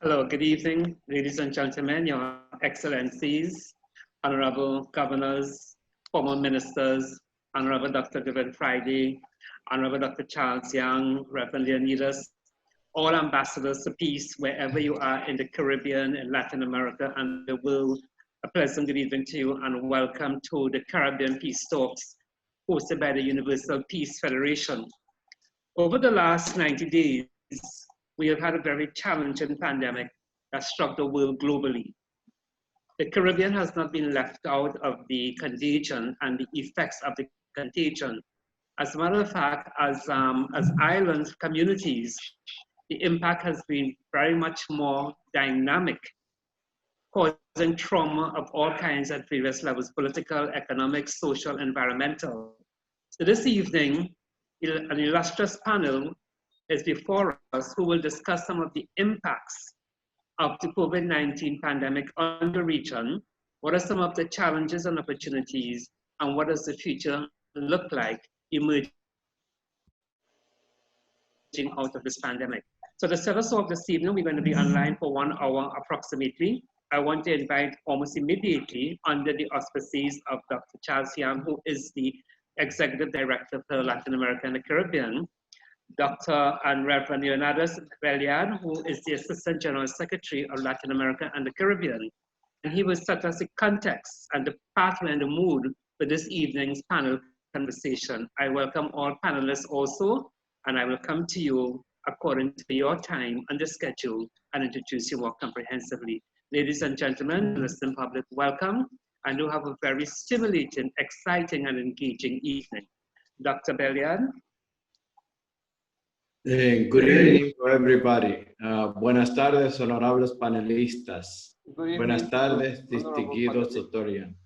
Hello, good evening, ladies and gentlemen, your excellencies, honorable governors, former ministers, honorable Dr. David Friday, honorable Dr. Charles Young, Reverend Leonidas, all ambassadors to peace wherever you are in the Caribbean, in Latin America, and the world. A pleasant good evening to you and welcome to the Caribbean Peace Talks hosted by the Universal Peace Federation. Over the last 90 days, we have had a very challenging pandemic that struck the world globally. The Caribbean has not been left out of the contagion and the effects of the contagion. As a matter of fact, as island communities, the impact has been very much more dynamic, causing trauma of all kinds at various levels: political, economic, social, environmental. So this evening, an illustrious panel is before us who will discuss some of the impacts of the COVID-19 pandemic on the region. What are some of the challenges and opportunities, and what does the future look like emerging out of this pandemic? So to set us off this evening, we're going to be online for 1 hour approximately. I want to invite almost immediately, under the auspices of Dr. Charles Young, who is the Executive Director for Latin America and the Caribbean, Dr. and Reverend Leonidas, who is the Assistant General Secretary of Latin America and the Caribbean. And he will set us the context and the pathway and the mood for this evening's panel conversation. I welcome all panelists also, and I will come to you according to your time and the schedule and introduce you more comprehensively. Ladies and gentlemen, listening public, welcome. I do have a very stimulating, exciting, and engaging evening. Dr. Belliard. Good evening to everybody. Buenas tardes, honorables panelistas. Buenas tardes, distinguidos Dr. Young.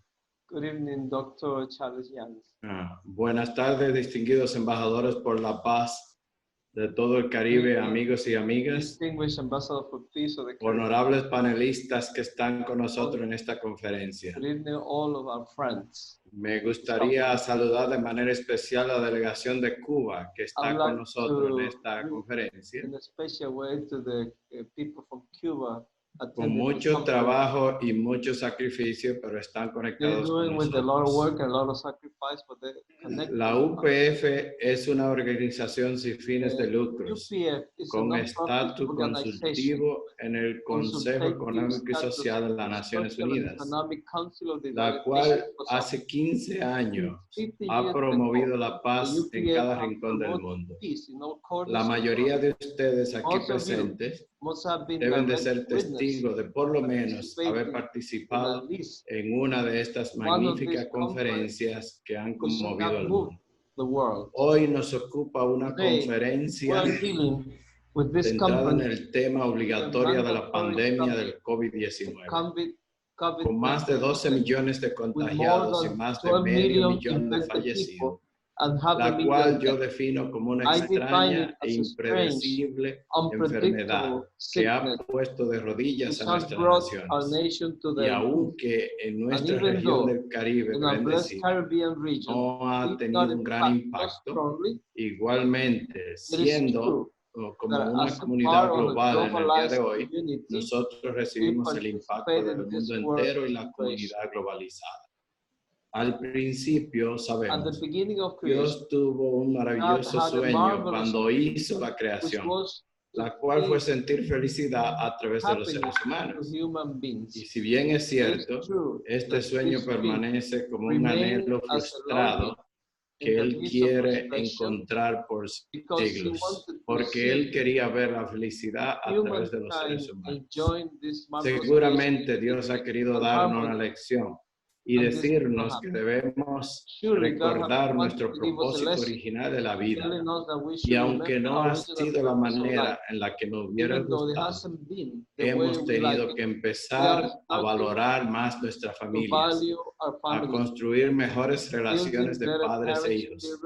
Good evening, Dr. Charles Young. Buenas tardes, distinguidos embajadores por la paz de todo el Caribe, amigos y amigas. Distinguished Ambassador for Peace of the Caribbean. Honorables panelistas que están con nosotros en esta conferencia. Good evening, all of our friends. Me gustaría saludar de manera especial a la delegación de Cuba que está con nosotros en esta conferencia. In a special way to the people from Cuba. Con mucho trabajo y mucho sacrificio, pero están conectados con nosotros. La UPF es una organización sin fines de lucros, con estatus consultivo en el Consejo Económico y Social de las Naciones Unidas, la cual hace 15 años ha promovido la paz en cada rincón del mundo. La mayoría de ustedes aquí presentes deben de ser testigos de por lo menos haber participado en una de estas magníficas conferencias que han conmovido al mundo. Hoy nos ocupa una conferencia centrada en el tema obligatorio de la pandemia del COVID-19. Con más de 12 millones de contagiados y más de medio millón de fallecidos, la cual yo defino como una extraña e impredecible enfermedad que ha puesto de rodillas a nuestras naciones. Y aunque en nuestra región del Caribe no ha tenido un gran impacto, igualmente siendo como una comunidad global en el día de hoy, nosotros recibimos el impacto del mundo entero y la comunidad globalizada. Al principio, sabemos, Dios tuvo un maravilloso sueño cuando hizo la creación, la cual fue sentir felicidad a través de los seres humanos. Y si bien es cierto, este sueño permanece como un anhelo frustrado que Él quiere encontrar por siglos, porque Él quería ver la felicidad a través de los seres humanos. Seguramente Dios ha querido darnos una lección y decirnos que debemos recordar nuestro propósito original de la vida. Y aunque no ha sido la manera en la que nos hubiera gustado, hemos tenido que empezar a valorar más nuestras familias, a construir mejores relaciones de padres e hijos,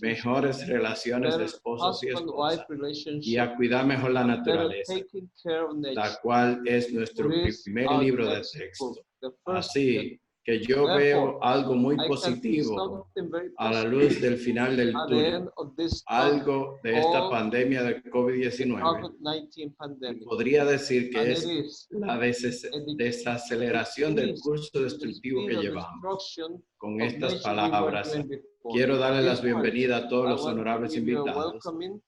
mejores relaciones de esposos y esposas, y a cuidar mejor la naturaleza, la cual es nuestro primer libro de texto. Así, que yo veo algo muy positivo a la luz del final del túnel, algo de esta pandemia de COVID-19. Podría decir que es la desaceleración del curso destructivo que llevamos. Con estas palabras, quiero darle las bienvenidas a todos los honorables invitados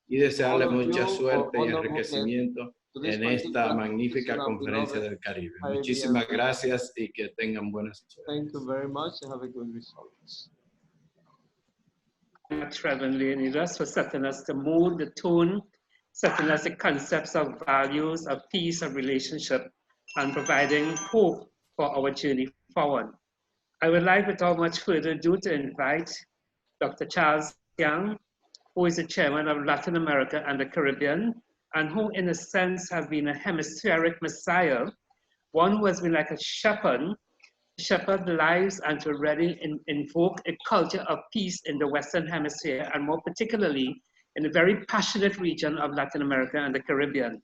y desearles mucha suerte y enriquecimiento en esta magnífica conferencia del Caribe. Muchísimas gracias y que tengan buenas suerte. Thank you very much and have a good results. Reverend Leonidas, for setting us the mood, the tone, setting us the concepts of values, of peace, of relationship, and providing hope for our journey forward. I would like, without much further ado, to invite Dr. Charles Young, who is the chairman of Latin America and the Caribbean, and who in a sense have been a hemispheric messiah, one who has been like a shepherd lives and to really invoke a culture of peace in the Western Hemisphere, and more particularly in the very passionate region of Latin America and the Caribbean.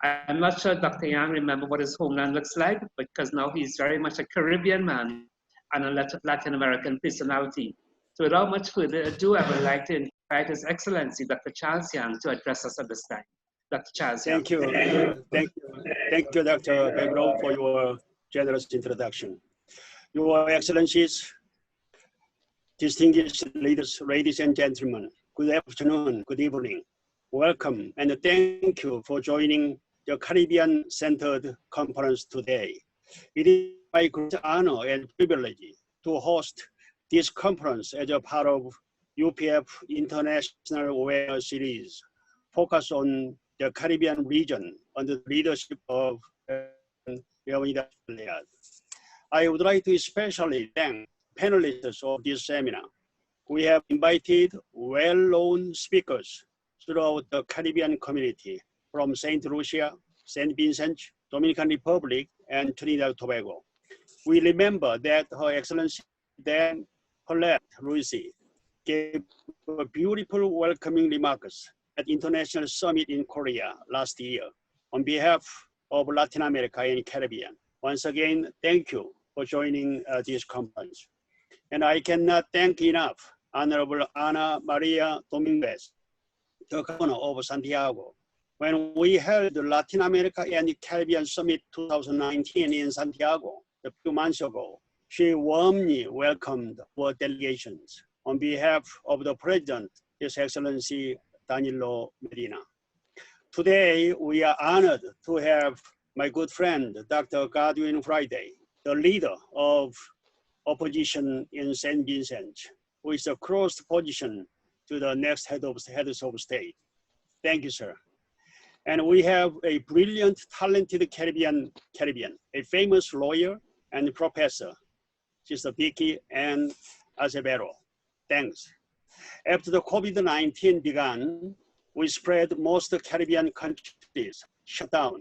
I'm not sure Dr. Yang remember what his homeland looks like, because now he's very much a Caribbean man and a Latin American personality. So without much further ado, I would like to invite His Excellency, Dr. Charles Yang, to address us at this time. Dr. Charles Yang. Thank you, Dr. Begro, for your generous introduction. Your Excellencies, distinguished leaders, ladies and gentlemen, good afternoon, good evening. Welcome and thank you for joining the Caribbean-centered conference today. It is my great honor and privilege to host this conference as a part of UPF International Awareness Series, focused on the Caribbean region under the leadership of Leonidas. I would like to especially thank panelists of this seminar. We have invited well-known speakers throughout the Caribbean community from St. Lucia, St. Vincent, Dominican Republic, and Trinidad and Tobago. We remember that Her Excellency Dan Paulette Lucy gave beautiful welcoming remarks at International Summit in Korea last year on behalf of Latin America and Caribbean. Once again, thank you for joining this conference. And I cannot thank enough Honorable Ana Maria Dominguez, the Governor of Santiago. When we held the Latin America and Caribbean Summit 2019 in Santiago a few months ago, she warmly welcomed our delegations on behalf of the President, His Excellency Danilo Medina. Today, we are honored to have my good friend, Dr. Godwin Friday, the leader of opposition in St. Vincent, who is a close position to the next heads of state. Thank you, sir. And we have a brilliant, talented Caribbean, a famous lawyer and professor, Sister Vicky and Azevedo. Thanks. After the COVID-19 began, we spread most Caribbean countries shut down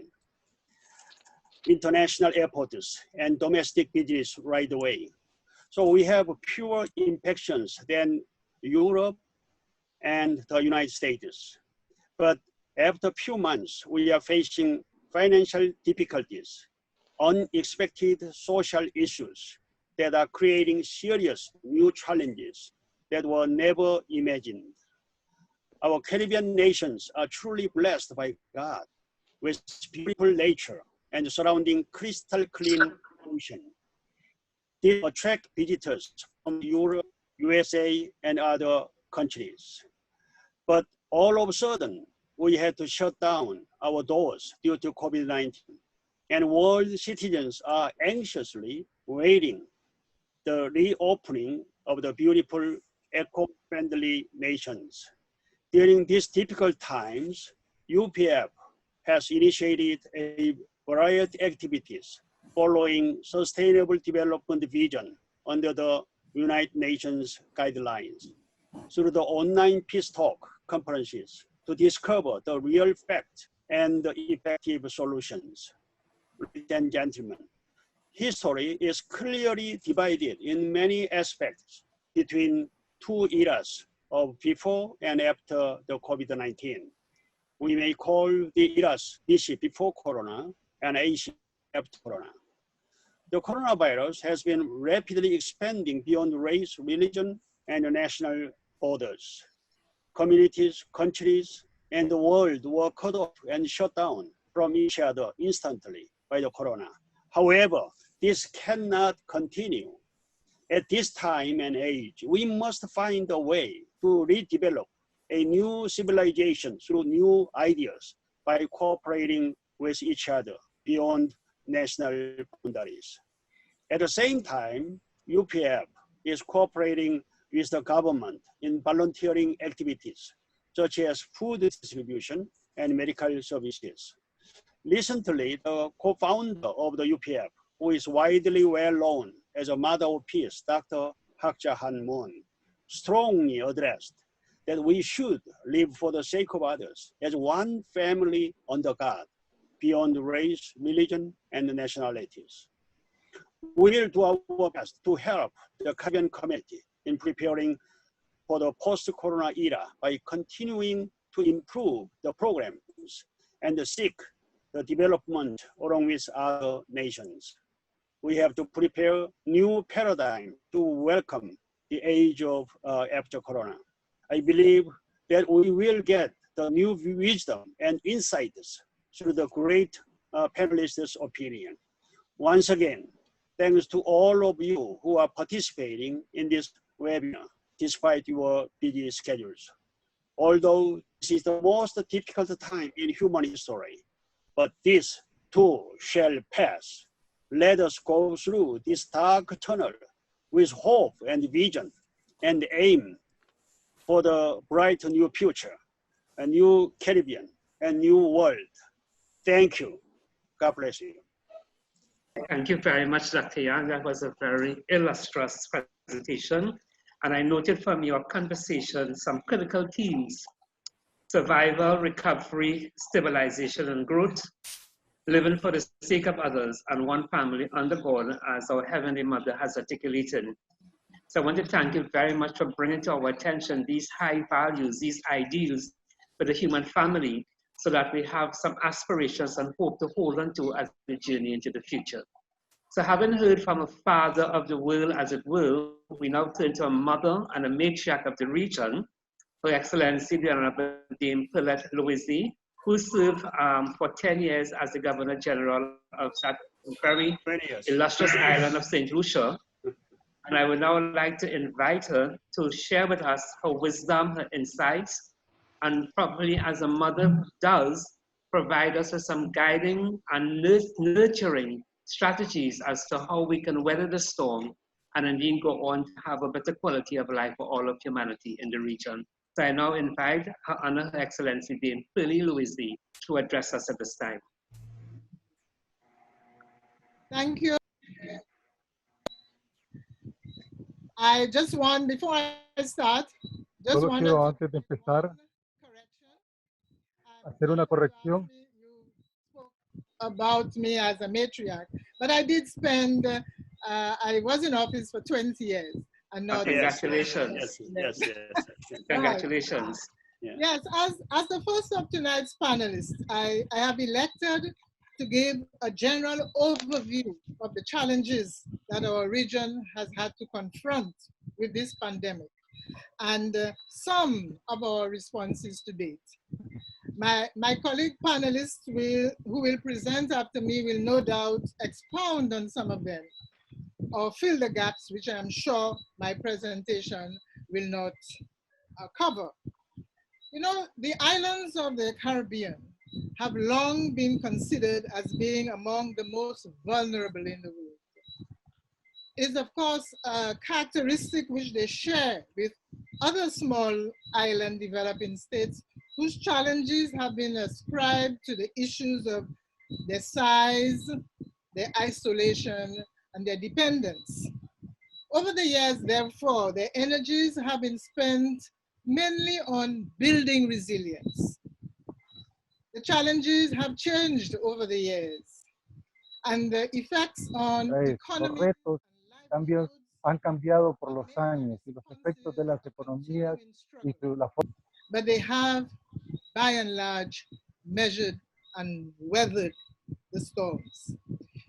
international airports and domestic business right away. So we have fewer infections than Europe and the United States. But after a few months, we are facing financial difficulties, unexpected social issues that are creating serious new challenges that were never imagined. Our Caribbean nations are truly blessed by God with beautiful nature and surrounding crystal clean ocean. They attract visitors from Europe, USA, and other countries. But all of a sudden, we had to shut down our doors due to COVID-19. And world citizens are anxiously waiting the reopening of the beautiful eco-friendly nations. During these difficult times, UPF has initiated a variety of activities following Sustainable Development Vision under the United Nations guidelines through the online peace talk conferences to discover the real facts and the effective solutions. Ladies and gentlemen, history is clearly divided in many aspects between two eras of before and after the COVID-19. We may call the eras BC before Corona and AC after Corona. The coronavirus has been rapidly expanding beyond race, religion, and national borders. Communities, countries, and the world were cut off and shut down from each other instantly by the corona. However, this cannot continue. At this time and age, we must find a way to redevelop a new civilization through new ideas by cooperating with each other beyond national boundaries. At the same time, UPF is cooperating with the government in volunteering activities, such as food distribution and medical services. Recently, the co-founder of the UPF, who is widely well known as a mother of peace, Dr. Hak Ja Han Moon, strongly addressed that we should live for the sake of others as one family under God, beyond race, religion, and nationalities. We will do our best to help the Caribbean community in preparing for the post-corona era by continuing to improve the programs and seek the development along with other nations. We have to prepare new paradigm to welcome the age of after corona. I believe that we will get the new wisdom and insights through the great panelists' opinion. Once again, thanks to all of you who are participating in this webinar, despite your busy schedules. Although this is the most difficult time in human history, but this too shall pass. Let us go through this dark tunnel with hope and vision and aim for the bright new future, a new Caribbean, a new world. Thank you. God bless you. Thank you very much, Dr. Yang. That was a very illustrious presentation. And I noted from your conversation some critical themes: survival, recovery, stabilization, and growth, living for the sake of others, and one family under God, as our Heavenly Mother has articulated. So I want to thank you very much for bringing to our attention these high values, these ideals for the human family, so that we have some aspirations and hope to hold on to as we journey into the future. So having heard from a father of the world, as it were, we now turn to a mother and a matriarch of the region, Her Excellency, the Honorable Dame Paulette Louisy, who served for 10 years as the Governor General of that very illustrious island of St. Lucia. And I would now like to invite her to share with us her wisdom, her insights, and probably as a mother does, provide us with some guiding and nurturing strategies as to how we can weather the storm and indeed go on to have a better quality of life for all of humanity in the region. So I now invite Her Honor, Her Excellency Dame Paulette Louisy to address us at this time. Thank you. I just want, before I start, just Solo want quiero antes de empezar hacer una corrección. About me as a matriarch, but I did spend, I was in office for 20 years. And not congratulations. Yes. Congratulations. Right. Yes, as the first of tonight's panelists, I have elected to give a general overview of the challenges that our region has had to confront with this pandemic and some of our responses to date. My colleague panelists who will present after me will no doubt expound on some of them or fill the gaps, which I'm sure my presentation will not cover. You know, the islands of the Caribbean have long been considered as being among the most vulnerable in the world. It's of course a characteristic which they share with other small island developing states whose challenges have been ascribed to the issues of their size, their isolation, and their dependence. Over the years, therefore, their energies have been spent mainly on building resilience. The challenges have changed over the years, and the effects on economy Han cambiado por los años y los efectos de las economías y la forma. But they have, by and large, measured and weathered the storms.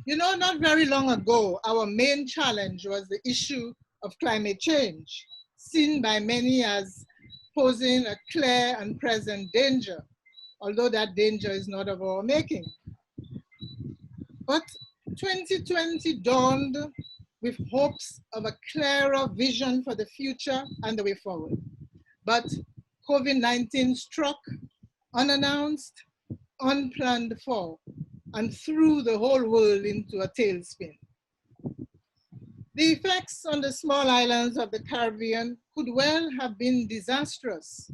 You know, not very long ago, our main challenge was the issue of climate change, seen by many as posing a clear and present danger, although that danger is not of our making. But 2020 dawned with hopes of a clearer vision for the future and the way forward. But COVID-19 struck unannounced, unplanned for, and threw the whole world into a tailspin. The effects on the small islands of the Caribbean could well have been disastrous,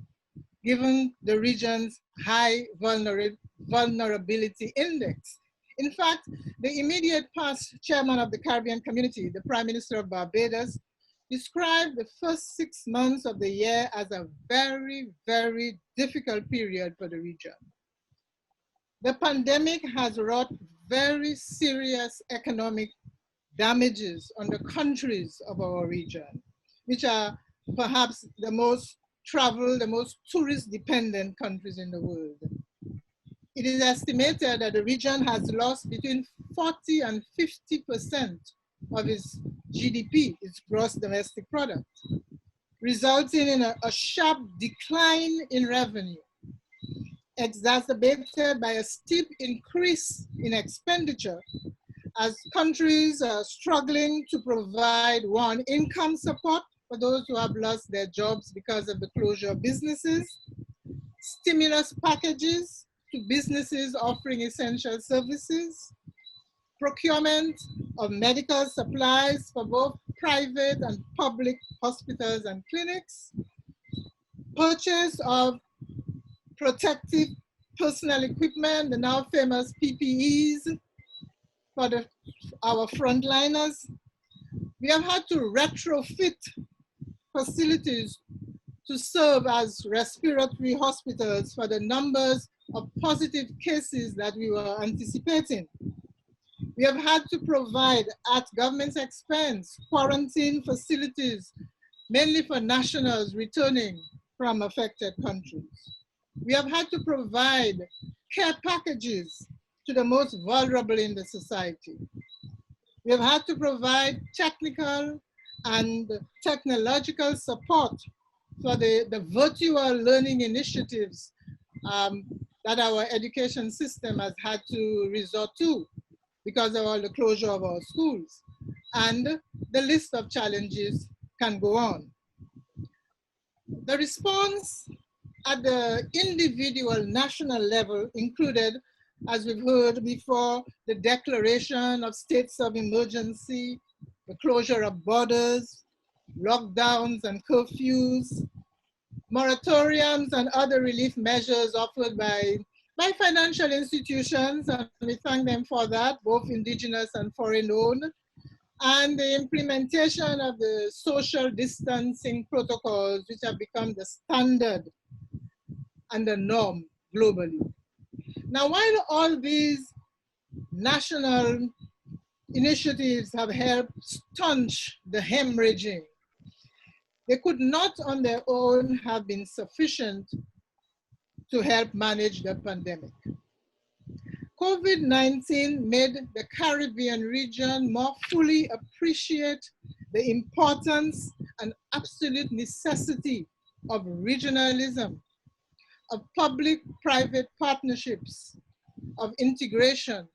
given the region's high vulnerability index. In fact, the immediate past chairman of the Caribbean community, the Prime Minister of Barbados, described the first 6 months of the year as a very, very difficult period for the region. The pandemic has wrought very serious economic damages on the countries of our region, which are perhaps the most the most tourist-dependent countries in the world. It is estimated that the region has lost between 40 and 50% of its GDP, its gross domestic product, resulting in a sharp decline in revenue, exacerbated by a steep increase in expenditure as countries are struggling to provide, one, income support for those who have lost their jobs because of the closure of businesses, stimulus packages to businesses offering essential services, procurement of medical supplies for both private and public hospitals and clinics, purchase of protective personal equipment, the now famous PPEs for our frontliners. We have had to retrofit facilities to serve as respiratory hospitals for the numbers of positive cases that we were anticipating. We have had to provide, at government's expense, quarantine facilities, mainly for nationals returning from affected countries. We have had to provide care packages to the most vulnerable in the society. We have had to provide technical and technological support for the virtual learning initiatives that our education system has had to resort to because of all the closure of our schools. And the list of challenges can go on. The response at the individual national level included, as we've heard before, the declaration of states of emergency, the closure of borders, lockdowns and curfews, moratoriums and other relief measures offered by financial institutions, and we thank them for that, both indigenous and foreign-owned, and the implementation of the social distancing protocols, which have become the standard and the norm globally. Now, while all these national initiatives have helped staunch the hemorrhaging, they could not on their own have been sufficient to help manage the pandemic. COVID-19 made the Caribbean region more fully appreciate the importance and absolute necessity of regionalism, of public-private partnerships, of integration,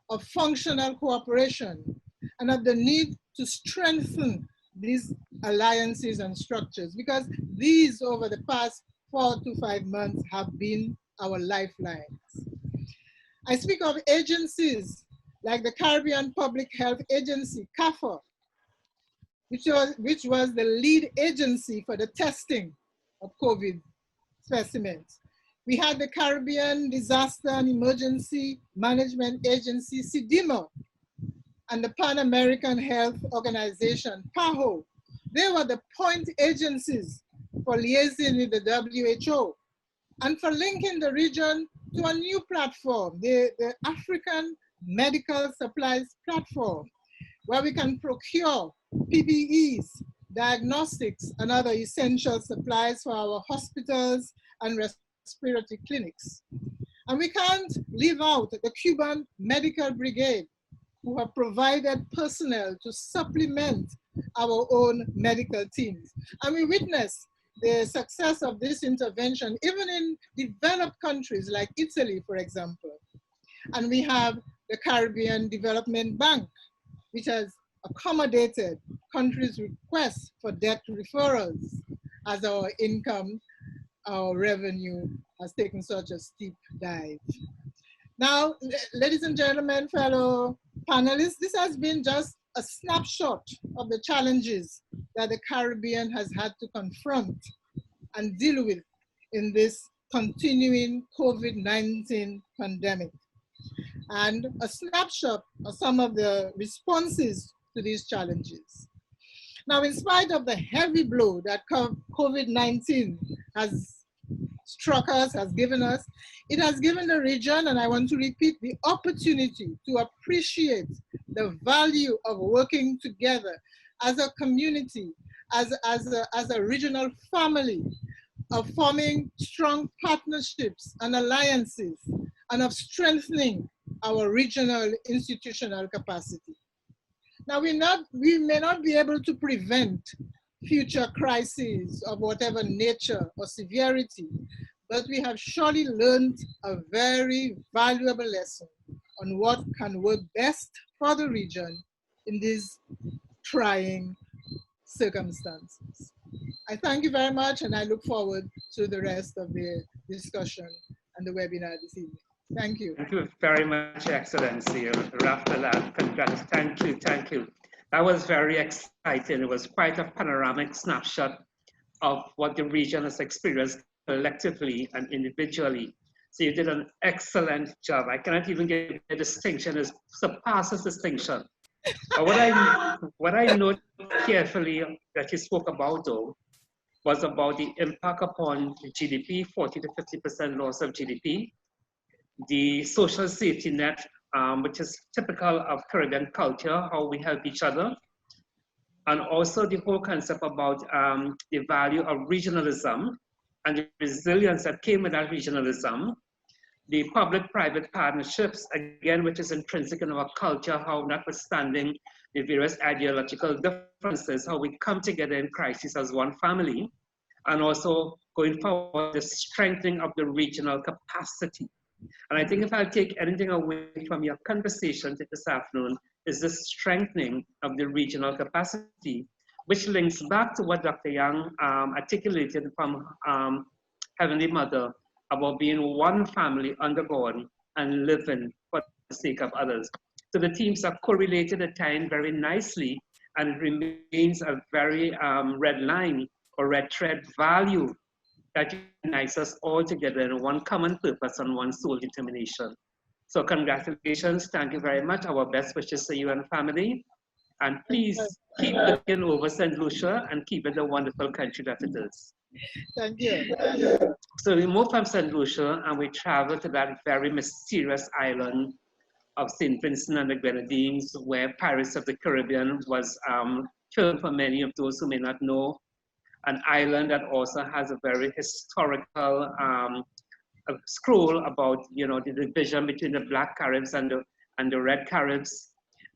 of functional cooperation, and of the need to strengthen these alliances and structures, because these over the past 4 to 5 months have been our lifelines. I speak of agencies like the Caribbean Public Health Agency, CAFA, which was the lead agency for the testing of COVID specimens. We had the Caribbean Disaster and Emergency Management Agency, CDIMA, and the Pan American Health Organization, PAHO. They were the point agencies for liaising with the WHO and for linking the region to a new platform, the African Medical Supplies Platform, where we can procure PPEs, diagnostics, and other essential supplies for our hospitals and respiratory clinics. And we can't leave out the Cuban Medical Brigade, who have provided personnel to supplement our own medical teams. And we witness the success of this intervention, even in developed countries like Italy, for example. And we have the Caribbean Development Bank, which has accommodated countries' requests for debt referrals as our income, our revenue has taken such a steep dive. Now, ladies and gentlemen, fellow panelists, this has been just a snapshot of the challenges that the Caribbean has had to confront and deal with in this continuing COVID-19 pandemic, and a snapshot of some of the responses to these challenges. Now, in spite of the heavy blow that COVID-19 has struck us, has given us, it has given the region, and I want to repeat, the opportunity to appreciate the value of working together as a community, as a regional family, of forming strong partnerships and alliances, and of strengthening our regional institutional capacity. Now, we may not be able to prevent future crises of whatever nature or severity, but we have surely learned a very valuable lesson on what can work best for the region in these trying circumstances. I thank you very much, and I look forward to the rest of the discussion and the webinar this evening. Thank you. Thank you very much, Excellency. Congrats. Thank you. That was very exciting. It was quite a panoramic snapshot of what the region has experienced collectively and individually. So you did an excellent job. I cannot even give a distinction. It surpasses distinction. But what I noted carefully that you spoke about, though, was about the impact upon the GDP, 40 to 50% loss of GDP, the social safety net, which is typical of Caribbean culture, how we help each other, and also the whole concept about the value of regionalism and the resilience that came with that regionalism, the public-private partnerships, again, which is intrinsic in our culture, how notwithstanding the various ideological differences, how we come together in crisis as one family, and also going forward, the strengthening of the regional capacity. And I think if I'll take anything away from your conversation this afternoon, is the strengthening of the regional capacity, which links back to what Dr. Young articulated from Heavenly Mother about being one family under God and living for the sake of others. So the teams are correlated at times very nicely, and it remains a very red line or red thread value that unites us all together in one common purpose and one sole determination. So congratulations, thank you very much. Our best wishes to you and family. And please keep looking over St. Lucia and keep it the wonderful country that it is. Thank you. So we moved from St. Lucia and we traveled to that very mysterious island of St. Vincent and the Grenadines, where Paris of the Caribbean was termed for many of those who may not know. An island that also has a very historical scroll about, the division between the Black Caribs and the Red Caribs.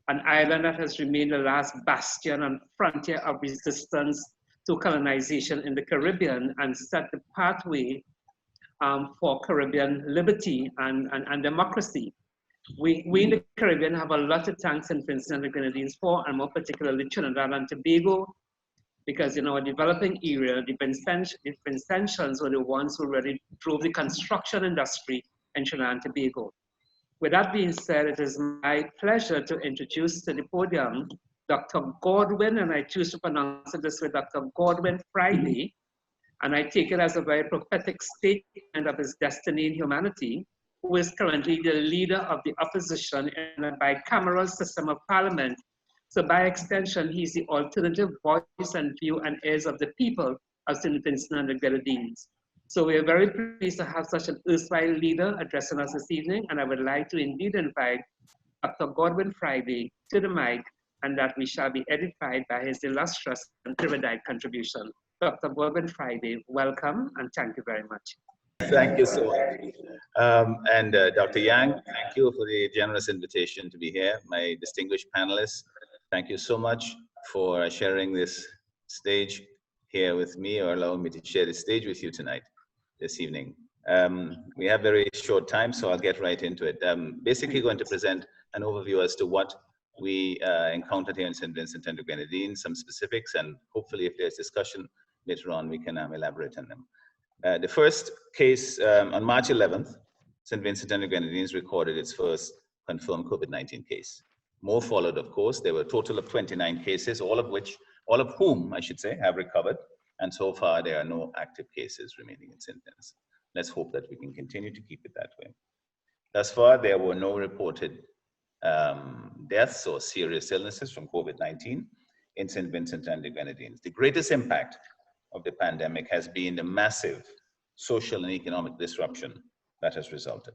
An island that has remained the last bastion and frontier of resistance to colonization in the Caribbean and set the pathway for Caribbean liberty and democracy. We in the Caribbean have a lot to thank St. Vincent and the Grenadines for, and more particularly Trinidad and Tobago, because in our developing area, the Vincentians were the ones who really drove the construction industry in Trinidad and Tobago. With that being said, it is my pleasure to introduce to the podium Dr. Godwin, and I choose to pronounce it this way, Dr. Godwin Friday, and I take it as a very prophetic statement of his destiny in humanity, who is currently the leader of the opposition in a bicameral system of parliament. So by extension, he's the alternative voice and view and ears of the people of St. Vincent and the Grenadines. So we are very pleased to have such an erstwhile leader addressing us this evening, and I would like to indeed invite Dr. Godwin Friday to the mic, and that we shall be edified by his illustrious and erudite contribution. Dr. Godwin Friday, welcome, and thank you very much. Thank you so much. Dr. Yang, thank you for the generous invitation to be here. My distinguished panelists, thank you so much for sharing this stage here with me, or allowing me to share the stage with you tonight, this evening. We have very short time, so I'll get right into it. Basically going to present an overview as to what we encountered here in St. Vincent and the Grenadines, some specifics, and hopefully if there's discussion later on, we can elaborate on them. The first case, on March 11th, St. Vincent and the Grenadines recorded its first confirmed COVID-19 case. More followed, of course. There were a total of 29 cases, all of whom, I should say, have recovered. And so far, there are no active cases remaining in St. Vincent. Let's hope that we can continue to keep it that way. Thus far, there were no reported deaths or serious illnesses from COVID-19 in St. Vincent and the Grenadines. The greatest impact of the pandemic has been the massive social and economic disruption that has resulted.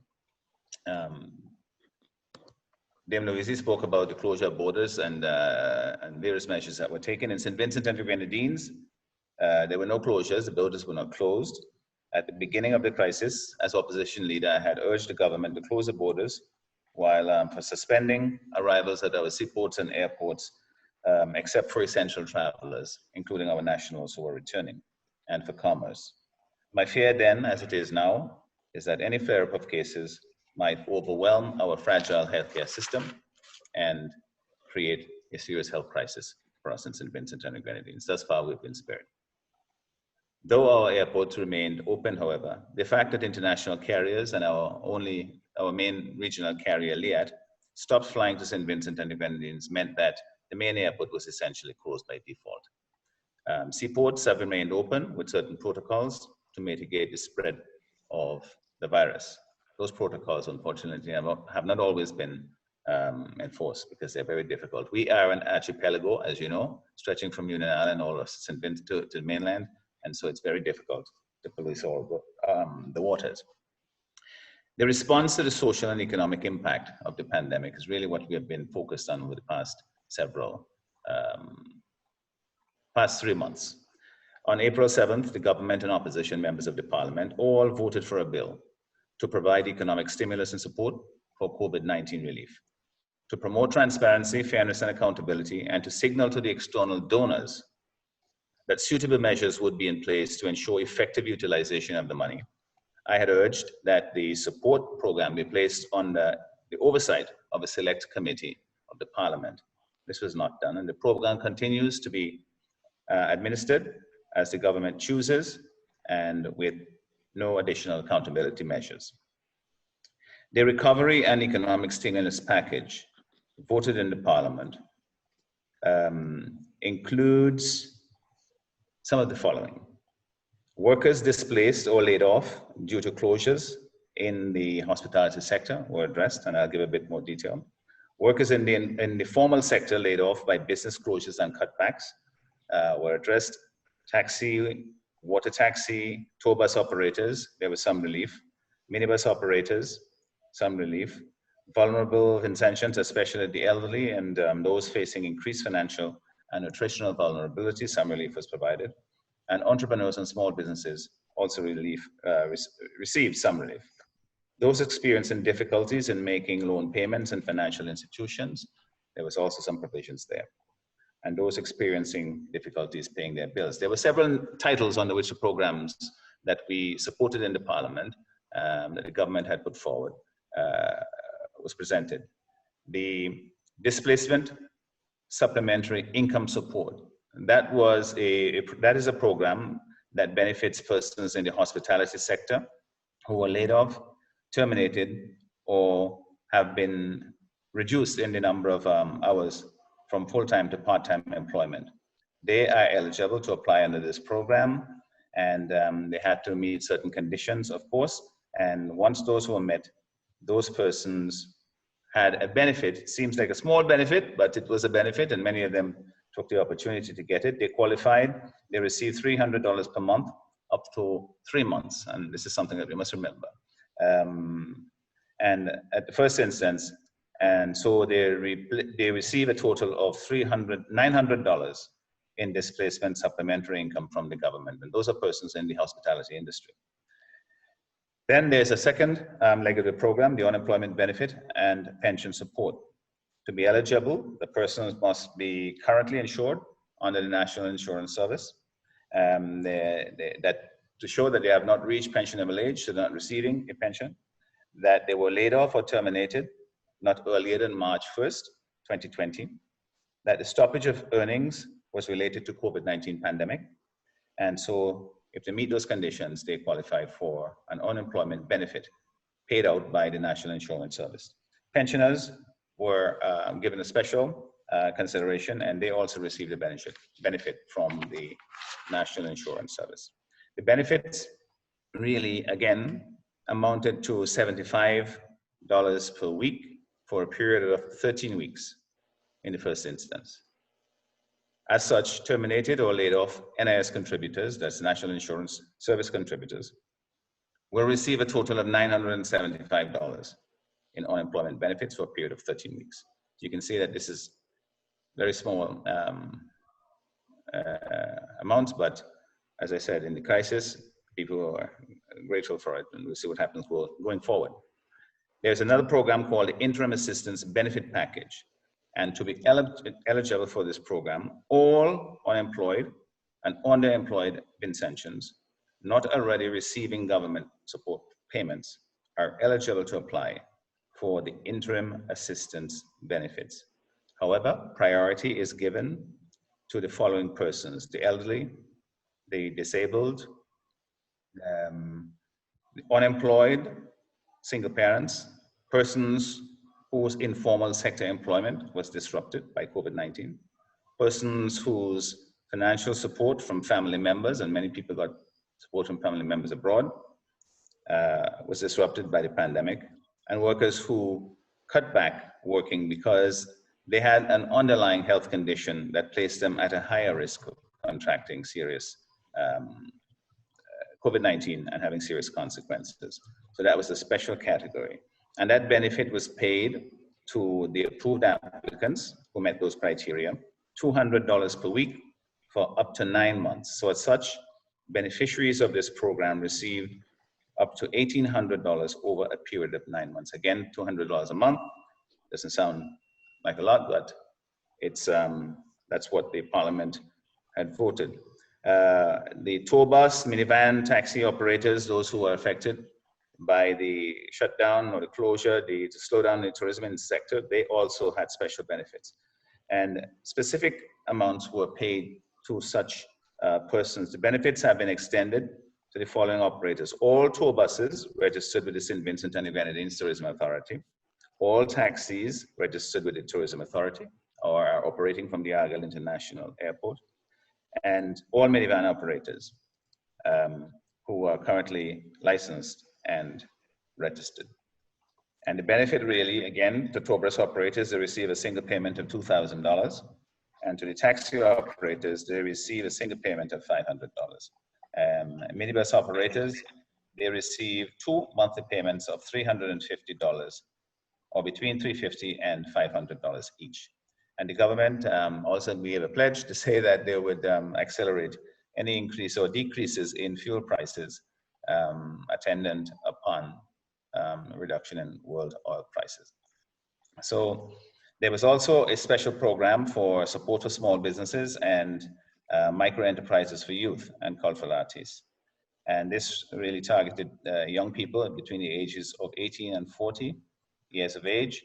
Dame Louise spoke about the closure of borders and various measures that were taken. In St. Vincent and the Grenadines, there were no closures, the borders were not closed. At the beginning of the crisis, as opposition leader, I had urged the government to close the borders while for suspending arrivals at our seaports and airports, except for essential travelers, including our nationals who are returning, and for commerce. My fear then, as it is now, is that any flare-up of cases might overwhelm our fragile healthcare system and create a serious health crisis for us in St. Vincent and the Grenadines. Thus far, we've been spared. Though our airports remained open, however, the fact that international carriers and our main regional carrier, LIAT, stopped flying to St. Vincent and the Grenadines meant that the main airport was essentially closed by default. Seaports have remained open with certain protocols to mitigate the spread of the virus. Those protocols, unfortunately, have not always been enforced because they're very difficult. We are an archipelago, as you know, stretching from Union Island all of St. Vincent to the mainland, and so it's very difficult to police all the waters. The response to the social and economic impact of the pandemic is really what we have been focused on over the past 3 months. On April 7th, the government and opposition members of the parliament all voted for a bill to provide economic stimulus and support for COVID-19 relief, to promote transparency, fairness, and accountability, and to signal to the external donors that suitable measures would be in place to ensure effective utilization of the money. I had urged that the support program be placed under the oversight of a select committee of the parliament. This was not done, and the program continues to be administered as the government chooses and with no additional accountability measures. The recovery and economic stimulus package voted in the parliament includes some of the following. Workers displaced or laid off due to closures in the hospitality sector were addressed, and I'll give a bit more detail. Workers in the formal sector laid off by business closures and cutbacks were addressed. Taxi, water taxi, tour bus operators, there was some relief. Minibus operators, some relief. Vulnerable intentions, especially the elderly and those facing increased financial and nutritional vulnerability, some relief was provided. And entrepreneurs and small businesses also received some relief. Those experiencing difficulties in making loan payments in financial institutions, there was also some provisions there. And those experiencing difficulties paying their bills. There were several titles under which the programs that we supported in the parliament that the government had put forward was presented. The displacement supplementary income support. That is a program that benefits persons in the hospitality sector who were laid off, terminated, or have been reduced in the number of hours from full-time to part-time employment. They are eligible to apply under this program, and they had to meet certain conditions, of course. And once those were met, those persons had a benefit. It seems like a small benefit, but it was a benefit, and many of them took the opportunity to get it. They qualified. They received $300 per month up to 3 months, and this is something that we must remember. And at the first instance, and so they receive a total of $900 in displacement supplementary income from the government, and those are persons in the hospitality industry. Then there's a second leg of the program, the unemployment benefit and pension support. To be eligible, the persons must be currently insured under the National Insurance Service. That to show that they have not reached pensionable age, so they're not receiving a pension, that they were laid off or terminated not earlier than March 1st, 2020, that the stoppage of earnings was related to COVID-19 pandemic. And so if they meet those conditions, they qualify for an unemployment benefit paid out by the National Insurance Service. Pensioners were given a special consideration, and they also received a benefit from the National Insurance Service. The benefits really, again, amounted to $75 per week for a period of 13 weeks in the first instance. As such, terminated or laid off NIS contributors, that's National Insurance Service contributors, will receive a total of $975 in unemployment benefits for a period of 13 weeks. You can see that this is very small amounts, but as I said, in the crisis, people are grateful for it, and we'll see what happens going forward. There's another program called the Interim Assistance Benefit Package. And to be eligible for this program, all unemployed and underemployed Vincentians not already receiving government support payments are eligible to apply for the interim assistance benefits. However, priority is given to the following persons: the elderly, the disabled, the unemployed, single parents, persons whose informal sector employment was disrupted by COVID-19, persons whose financial support from family members, and many people got support from family members abroad, was disrupted by the pandemic, and workers who cut back working because they had an underlying health condition that placed them at a higher risk of contracting serious COVID-19 and having serious consequences. So that was a special category. And that benefit was paid to the approved applicants who met those criteria, $200 per week for up to 9 months. So as such, beneficiaries of this program received up to $1,800 over a period of 9 months. Again, $200 a month. Doesn't sound like a lot, but it's that's what the Parliament had voted. The tour bus, minivan, taxi operators, those who are affected by the shutdown or the closure, the slowdown in the tourism sector, they also had special benefits. And specific amounts were paid to such persons. The benefits have been extended to the following operators: all tour buses registered with the St. Vincent and the Grenadines Tourism Authority, all taxis registered with the Tourism Authority or are operating from the Argyle International Airport, and all minivan operators who are currently licensed and registered. And the benefit really, again, to tour bus operators, they receive a single payment of $2,000. And to the taxi operators, they receive a single payment of $500. Minibus operators, they receive 2 monthly payments of $350, or between $350 and $500 each. And the government also gave a pledge to say that they would accelerate any increase or decreases in fuel prices attendant upon reduction in world oil prices. So there was also a special program for support of small businesses and micro enterprises for youth and cultural artists. And this really targeted young people between the ages of 18 and 40 years of age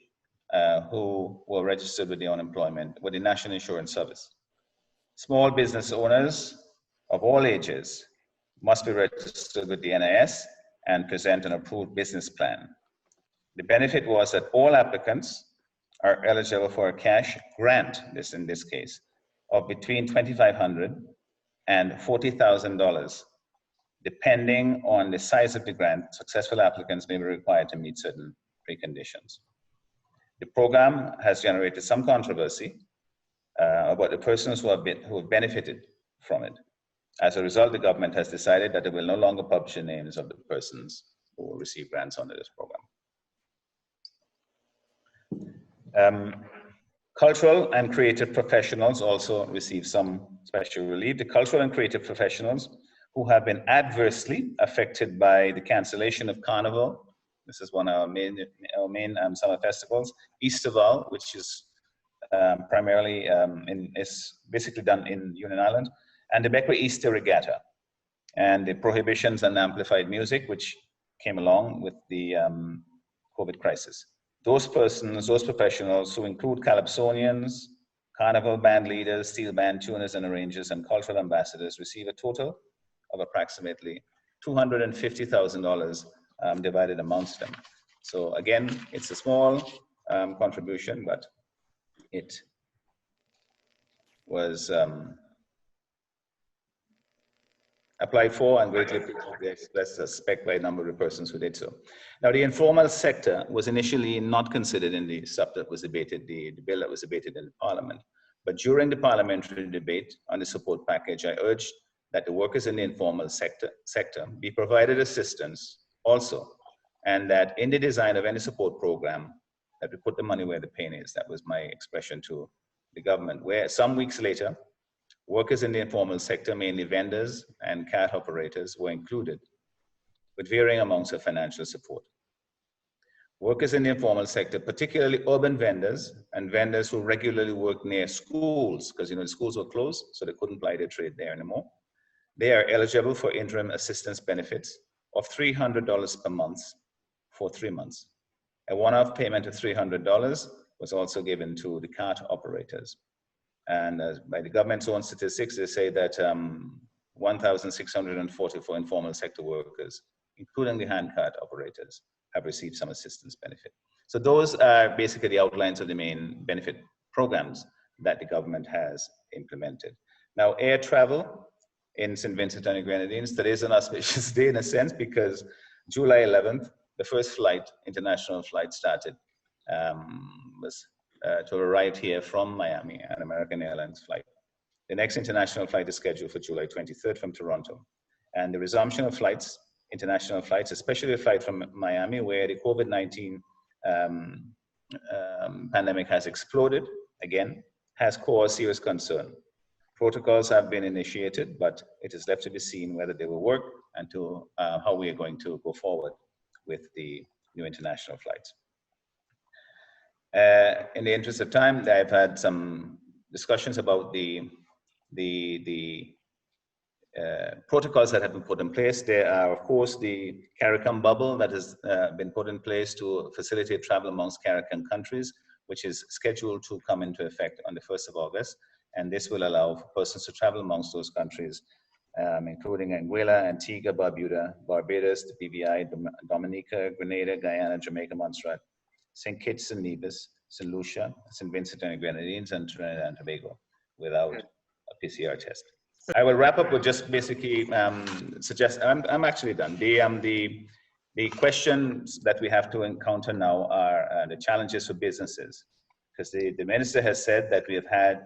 who were registered with the National Insurance Service. Small business owners of all ages must be registered with the NIS and present an approved business plan. The benefit was that all applicants are eligible for a cash grant, in this case, of between $2,500 and $40,000. Depending on the size of the grant, successful applicants may be required to meet certain preconditions. The program has generated some controversy about the persons who have benefited from it. As a result, the government has decided that it will no longer publish the names of the persons who will receive grants under this program. Cultural and creative professionals also receive some special relief. The cultural and creative professionals who have been adversely affected by the cancellation of Carnival. This is one of our main summer festivals. Easterval, which is primarily is basically done in Union Island, and the Bequia Easter Regatta, and the prohibitions on amplified music, which came along with the COVID crisis. Those persons, those professionals who include calypsonians, carnival band leaders, steel band tuners and arrangers, and cultural ambassadors receive a total of approximately $250,000 divided amongst them. So again, it's a small contribution, but it was applied for and greatly expressed respect by a number of persons who did so. Now, the informal sector was initially not considered in the stuff that was debated, the bill that was debated in Parliament. But during the parliamentary debate on the support package, I urged that the workers in the informal sector be provided assistance also, and that in the design of any support program, that we put the money where the pain is. That was my expression to the government, where some weeks later, workers in the informal sector, mainly vendors and cart operators, were included, with varying amounts of financial support. Workers in the informal sector, particularly urban vendors and vendors who regularly work near schools, because the schools were closed, so they couldn't ply their trade there anymore. They are eligible for interim assistance benefits of $300 per month for 3 months. A one-off payment of $300 was also given to the cart operators. And by the government's own statistics, they say that 1,644 informal sector workers, including the hand cart operators, have received some assistance benefit. So those are basically the outlines of the main benefit programs that the government has implemented. Now, air travel in St. Vincent and the Grenadines, today is an auspicious day in a sense, because July 11th, the first flight, international flight started, to arrive here from Miami, an American Airlines flight. The next international flight is scheduled for July 23rd from Toronto. And the resumption of flights, international flights, especially a flight from Miami, where the COVID-19 pandemic has exploded again, has caused serious concern. Protocols have been initiated, but it is left to be seen whether they will work and to how we are going to go forward with the new international flights. In the interest of time, I've had some discussions about the protocols that have been put in place. There are, of course, the CARICOM bubble that has been put in place to facilitate travel amongst CARICOM countries, which is scheduled to come into effect on the 1st of August. And this will allow for persons to travel amongst those countries, including Anguilla, Antigua, Barbuda, Barbados, the BVI, Dominica, Grenada, Guyana, Jamaica, Montserrat, St. Kitts and Nevis, St. Lucia, St. Vincent and the Grenadines, and Trinidad and Tobago without a PCR test. I will wrap up with just basically suggest, I'm actually done. The questions that we have to encounter now are the challenges for businesses, because the minister has said that we have had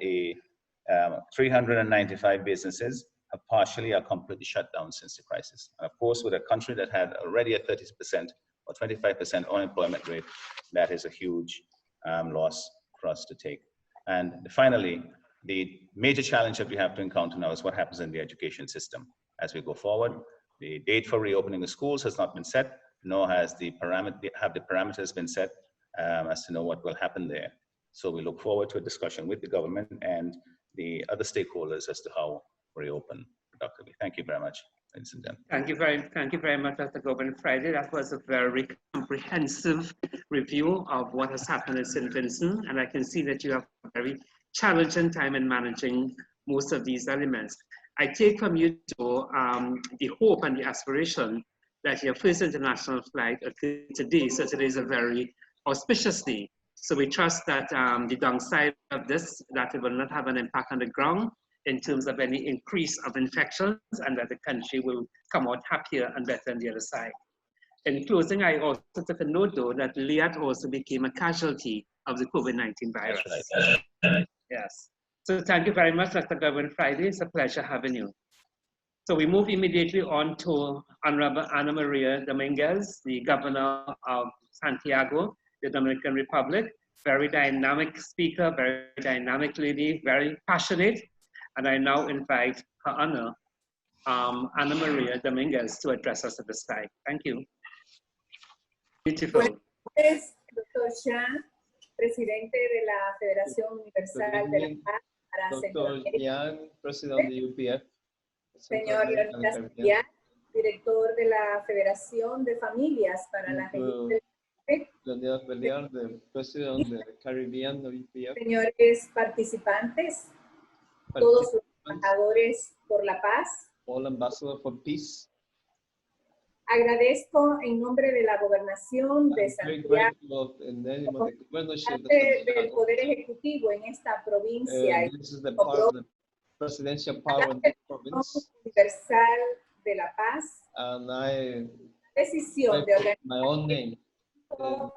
395 businesses have partially or completely shut down since the crisis. And of course, with a country that had already a 30% or 25% unemployment rate, that is a huge loss for us to take. And finally, the major challenge that we have to encounter now is what happens in the education system as we go forward. The date for reopening the schools has not been set, nor has the parameters been set as to know what will happen there. So we look forward to a discussion with the government and the other stakeholders as to how we reopen productively. Thank you very much, ladies and gentlemen. Thank you very much, Dr. Govan Friday. That was a very comprehensive review of what has happened in St. Vincent, and I can see that you have a very challenging time in managing most of these elements. I take from you the hope and the aspiration that your first international flight occurred today, so today is a very auspicious day. So we trust that the downside of this, that it will not have an impact on the ground in terms of any increase of infections, and that the country will come out happier and better on the other side. In closing, I also took a note though that Liat also became a casualty of the COVID-19 virus. That's right. Yes. So thank you very much, Dr. Govan Friday. It's a pleasure having you. So we move immediately on to Honorable Ana Maria Dominguez, the Governor of Santiago, the Dominican Republic. Very dynamic speaker, very dynamic lady, very passionate. And I now invite Her Honor Ana Maria Dominguez to address us at this time. Thank you. Beautiful. Buenas noches, Dr. Chan, presidente de la Federación Universal de la Paz para Dr. Centroamérica. Yang, president of the UPF. Señor Leonidas Villar, director de la Federación de Familias para la Región del Caribe. Leonidas Villar, the president of the Caribbean of UPF. Señores participantes, todos los embajadores por la paz. All ambassadors for peace. Agradezco en nombre de la gobernación de Santiago, del Poder Ejecutivo en esta provincia, this is the part of the presidential power in the province. Universal de la Paz, And I decisión de organizar my own name. darme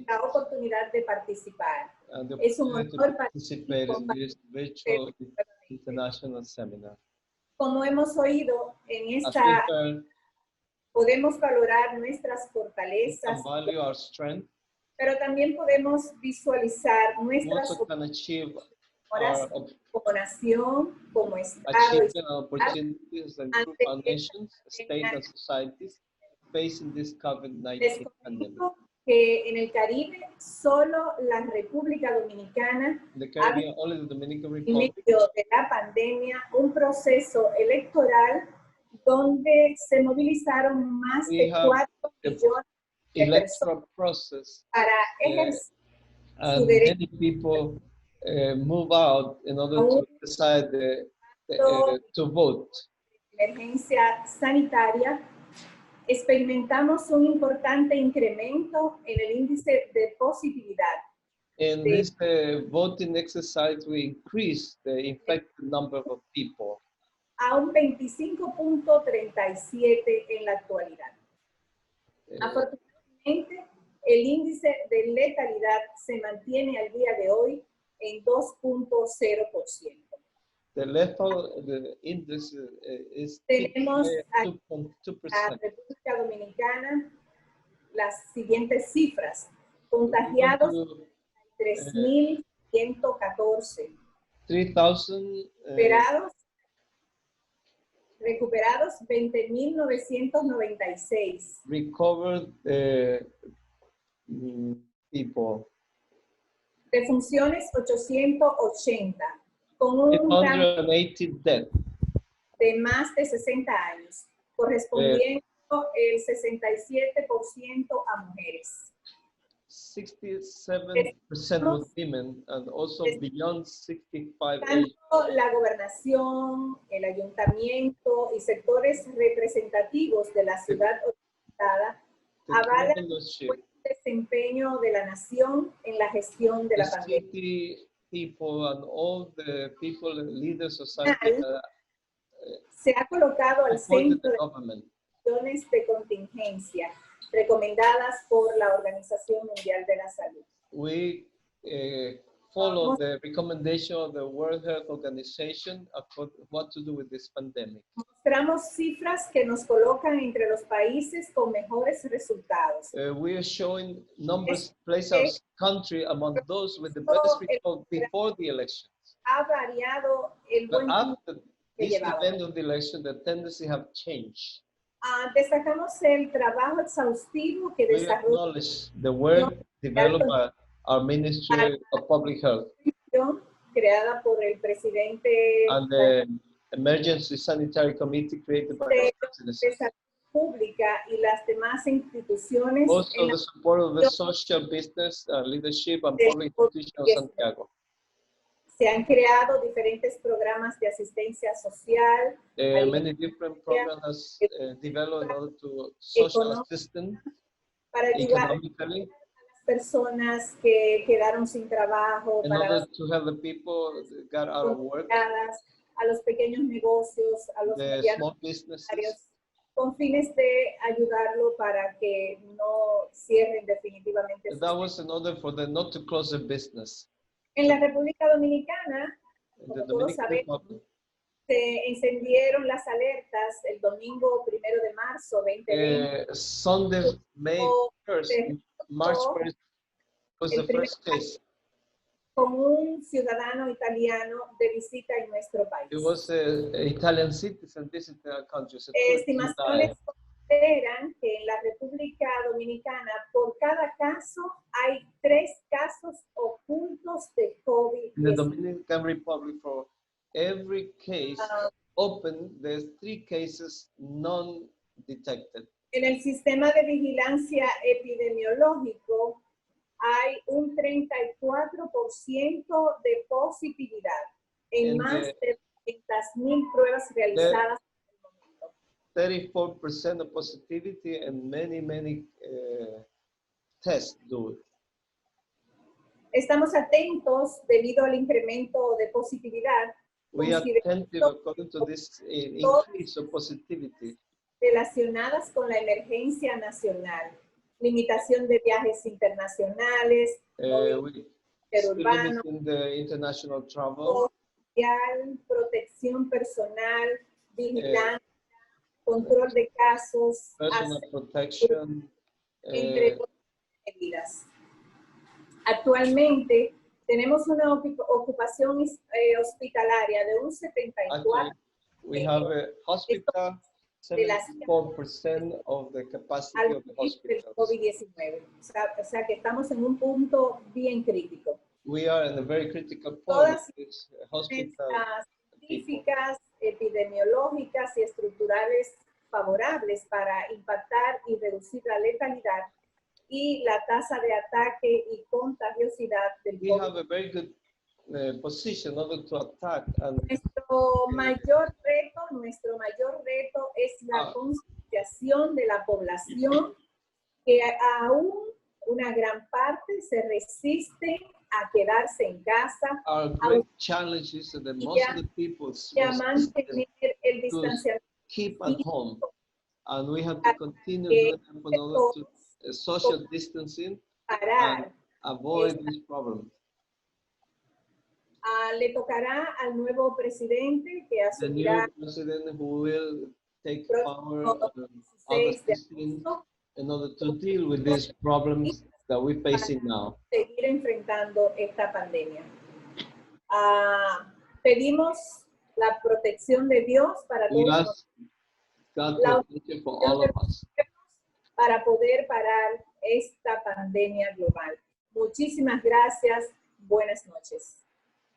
la oportunidad de participar. And the Es un opportunity honor to participate in this virtual international seminar. Como hemos oído en esta, podemos valorar nuestras fortalezas, value our strength, pero también podemos visualizar nuestras our como nación, como Estado, opportunities and improve our nations, states and societies facing this COVID-19 pandemic. que en el Caribe solo la República Dominicana The Caribbean, only the Dominican en Republic, medio de la pandemia un proceso electoral donde se movilizaron más de 4 millones de electoral personas process, para ejercer and su derecho. many people move out in order to decide to vote. Emergencia sanitaria, experimentamos un importante incremento en el índice de positividad. In this voting exercise, we increase the infected number of people a un 25.37 en la actualidad. Afortunadamente, el índice de letalidad se mantiene al día de hoy en 2.0%. The lethal index is Tenemos 2.2%. la República Dominicana las siguientes cifras. Contagiados 3.114. 3,000. Recuperados 20.996. Recovered people. Defunciones 880. Con un 880 deaths. De más de 60 años, correspondiendo el 67% a mujeres. 67% with women and also beyond 65 age. Tanto la gobernación, el ayuntamiento y sectores representativos de la ciudad organizada avalan el desempeño de la nación en la gestión de la pandemia. People and all the people in leader society se ha colocado al centro de acciones de contingencia recomendadas por la Organización Mundial de la Salud. We follow the recommendation of the World Health Organization about what to do with this pandemic. Mostramos cifras que nos colocan entre los países con mejores resultados. We are showing numbers place our country among those with the best result before the elections. Ha variado el But buen after this event of the election, the tendency have changed. Destacamos el trabajo exhaustivo que We desarrolla acknowledge the work developed by our Ministry of Public Health creada por el presidente and the Emergency Sanitary Committee created by the President. de Salud Pública y las demás instituciones. Also the support of the social business leadership and public institutions of Santiago. Se han creado diferentes programas de asistencia social. Many different programs developed in order to social assistance para ayudar economically, a las personas que quedaron sin trabajo, in para order to help the people that got out of work, a los pequeños negocios, a los the medianos small businesses, con fines de ayudarlo para que no cierren definitivamente. That was in order for them not to close their business. En la República Dominicana, como todos sabemos, se encendieron las alertas el domingo 1 de marzo 2020. Sunday, May 1st, March 1st was the first case. con un ciudadano italiano de visita en nuestro país. It was an Italian citizen visiting our country. Estimaciones consideran que en la República Dominicana por cada caso hay 3 casos ocultos de COVID. In the Dominican Republic, for every case open, there's 3 cases non-detected. En el sistema de vigilancia epidemiológico hay un 34% de positividad en más de 200,000 pruebas realizadas. 34% of positivity and many tests do it. Estamos atentos debido al incremento de positividad. We are attentive according to this increase of positivity. Relacionadas con la emergencia nacional, limitación de viajes internacionales, urbanos, the international travel, social, protección personal, vigilancia, control de casos, personal protection, entre otras medidas. Actualmente tenemos una ocupación hospitalaria de un 74%. We have a hospital. 74% of the capacity of the hospitals. COVID-19. O sea que estamos en un punto bien crítico. We are in a very critical point. Todas this hospital las científicas, epidemiológicas y estructurales favorables para impactar y reducir la letalidad y la tasa de ataque y contagiosidad del COVID. We have a very good position in order to attack. And nuestro mayor reto es la concienciación de la población, que aún una gran parte se resiste a quedarse en casa. Our great challenge is that most of the people mantener el distanciamiento. Keep at home, and we have to continue doing in order to social distancing and avoid this problem. Le tocará al nuevo presidente que asumirá the new president who will take power in order to deal with these problems that we're facing now. Seguir enfrentando esta pandemia. Pedimos la protección de Dios para todos para poder parar esta pandemia global. Muchísimas gracias. Buenas noches.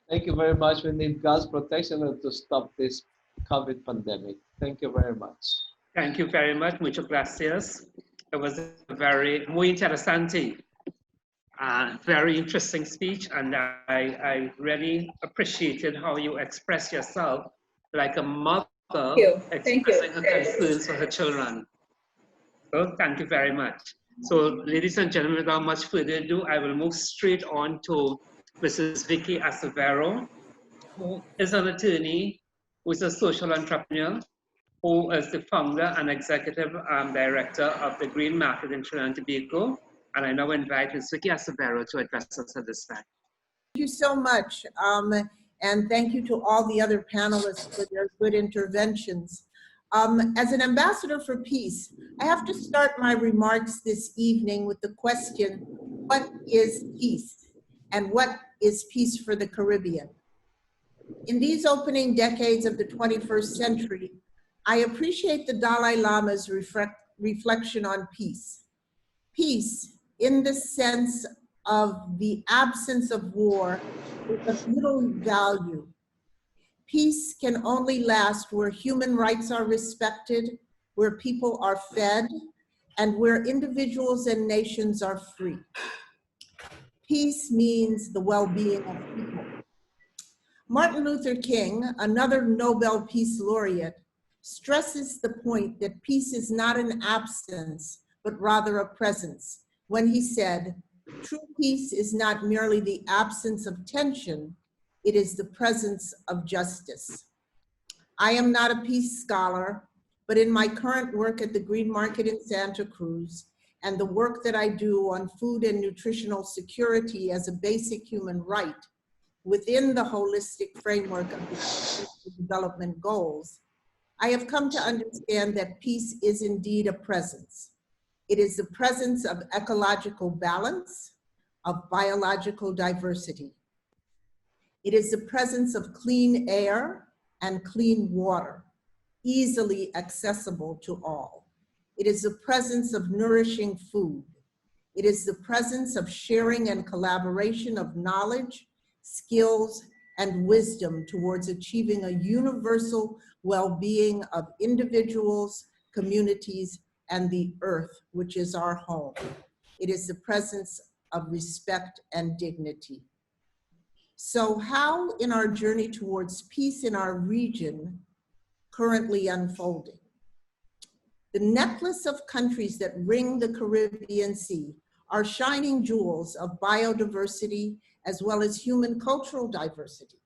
Thank you very much. We need God's protection to stop this COVID pandemic. Thank you very much. Thank you very much. Muchas gracias. It was a muy interesante, very interesting speech, and I really appreciated how you express yourself like a mother expressing her concerns for her children. So thank you very much. So ladies and gentlemen, without much further ado, I will move straight on to Mrs. Vicky Acevero, who is an attorney, who is a social entrepreneur, who is the founder and executive director of the Green Market in Trinidad and Tobago. And I now invite Ms. Vicky Acevero to address us at this time. Thank you so much. And thank you to all the other panelists for their good interventions. As an ambassador for peace, I have to start my remarks this evening with the question, what is peace? And what is peace for the Caribbean? In these opening decades of the 21st century, I appreciate the Dalai Lama's reflection on peace. Peace, in the sense of the absence of war, is of little value. Peace can only last where human rights are respected, where people are fed, and where individuals and nations are free. Peace means the well-being of people. Martin Luther King, another Nobel Peace Laureate, stresses the point that peace is not an absence, but rather a presence, when he said, true peace is not merely the absence of tension, it is the presence of justice. I am not a peace scholar, but in my current work at the Green Market in Santa Cruz, and the work that I do on food and nutritional security as a basic human right within the holistic framework of the Sustainable Development Goals, I have come to understand that peace is indeed a presence. It is the presence of ecological balance, of biological diversity. It is the presence of clean air and clean water, easily accessible to all. It is the presence of nourishing food. It is the presence of sharing and collaboration of knowledge, skills, and wisdom towards achieving a universal well-being of individuals, communities, and the earth, which is our home. It is the presence of respect and dignity. So how in our journey towards peace in our region currently unfolding? The necklace of countries that ring the Caribbean Sea are shining jewels of biodiversity as well as human cultural diversity.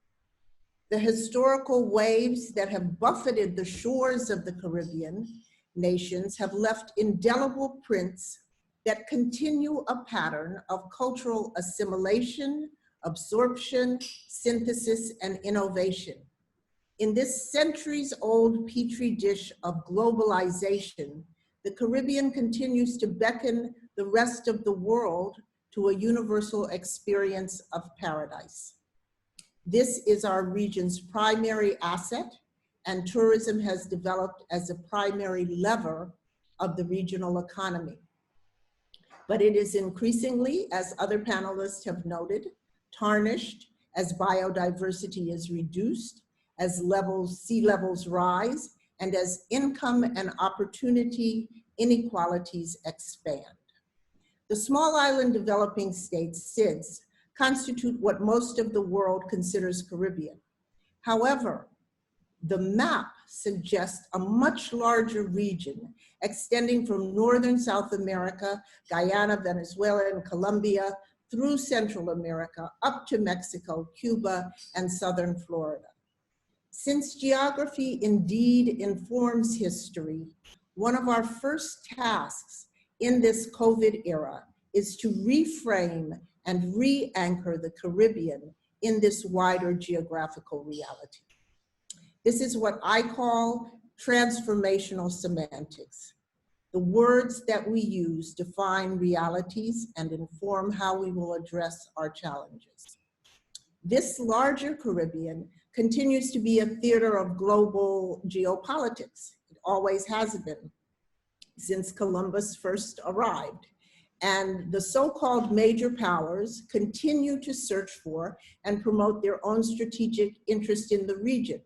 The historical waves that have buffeted the shores of the Caribbean nations have left indelible prints that continue a pattern of cultural assimilation, absorption, synthesis, and innovation. In this centuries-old petri dish of globalization, the Caribbean continues to beckon the rest of the world to a universal experience of paradise. This is our region's primary asset, and tourism has developed as a primary lever of the regional economy. But it is increasingly, as other panelists have noted, tarnished as biodiversity is reduced, as sea levels rise, and as income and opportunity inequalities expand. The small island developing states, SIDS, constitute what most of the world considers Caribbean. However, the map suggests a much larger region extending from northern South America, Guyana, Venezuela, and Colombia, through Central America, up to Mexico, Cuba, and southern Florida. Since geography indeed informs history, one of our first tasks in this COVID era is to reframe and re-anchor the Caribbean in this wider geographical reality. This is what I call transformational semantics. The words that we use define realities and inform how we will address our challenges. This larger Caribbean continues to be a theater of global geopolitics. It always has been since Columbus first arrived. And the so-called major powers continue to search for and promote their own strategic interest in the region.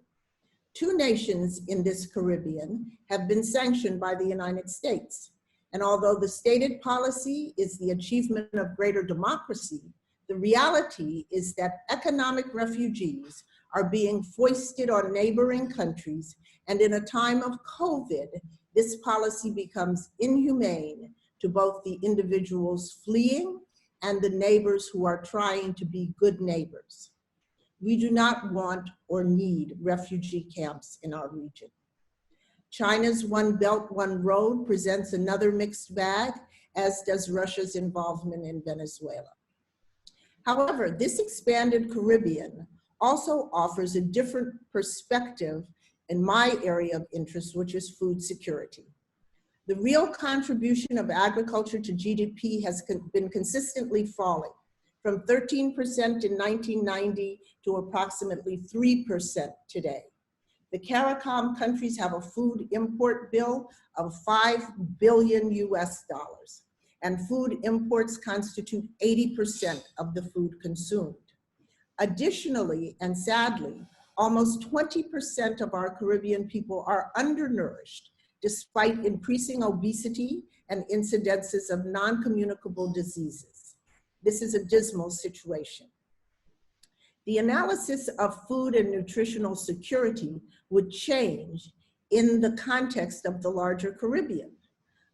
Two nations in this Caribbean have been sanctioned by the United States. And although the stated policy is the achievement of greater democracy, the reality is that economic refugees are being foisted on neighboring countries. And in a time of COVID, this policy becomes inhumane to both the individuals fleeing and the neighbors who are trying to be good neighbors. We do not want or need refugee camps in our region. China's One Belt, One Road presents another mixed bag, as does Russia's involvement in Venezuela. However, this expanded Caribbean also offers a different perspective in my area of interest, which is food security. The real contribution of agriculture to GDP has been consistently falling, from 13% in 1990 to approximately 3% today. The CARICOM countries have a food import bill of $5 billion US, and food imports constitute 80% of the food consumed. Additionally, and sadly, almost 20% of our Caribbean people are undernourished, despite increasing obesity and incidences of non-communicable diseases. This is a dismal situation. The analysis of food and nutritional security would change in the context of the larger Caribbean.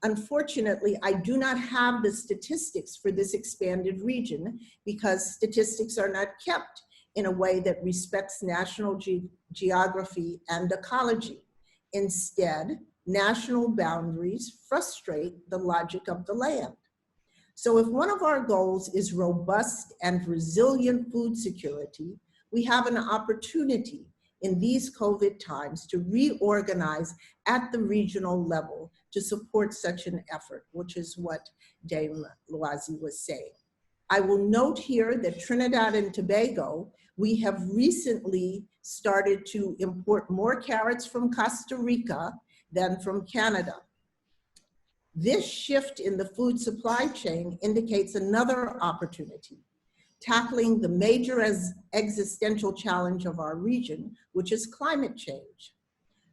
Unfortunately, I do not have the statistics for this expanded region because statistics are not kept in a way that respects national geography and ecology. Instead, national boundaries frustrate the logic of the land. So if one of our goals is robust and resilient food security, we have an opportunity in these COVID times to reorganize at the regional level to support such an effort, which is what Dame Loazi was saying. I will note here that Trinidad and Tobago, we have recently started to import more carrots from Costa Rica than from Canada. This shift in the food supply chain indicates another opportunity, tackling the major existential challenge of our region, which is climate change.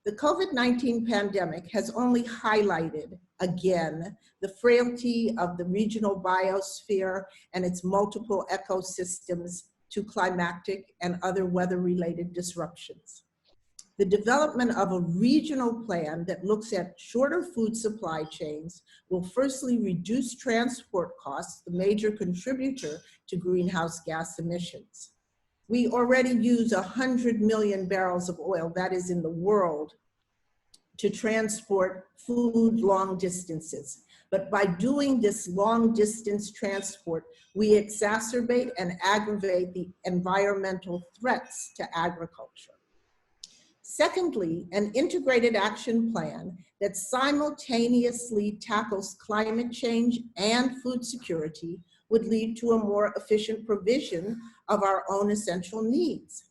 The COVID-19 pandemic has only highlighted, again, the frailty of the regional biosphere and its multiple ecosystems to climatic and other weather-related disruptions. The development of a regional plan that looks at shorter food supply chains will firstly reduce transport costs, the major contributor to greenhouse gas emissions. We already use 100 million barrels of oil, that is in the world, to transport food long distances. But by doing this long distance transport, we exacerbate and aggravate the environmental threats to agriculture. Secondly, an integrated action plan that simultaneously tackles climate change and food security would lead to a more efficient provision of our own essential needs.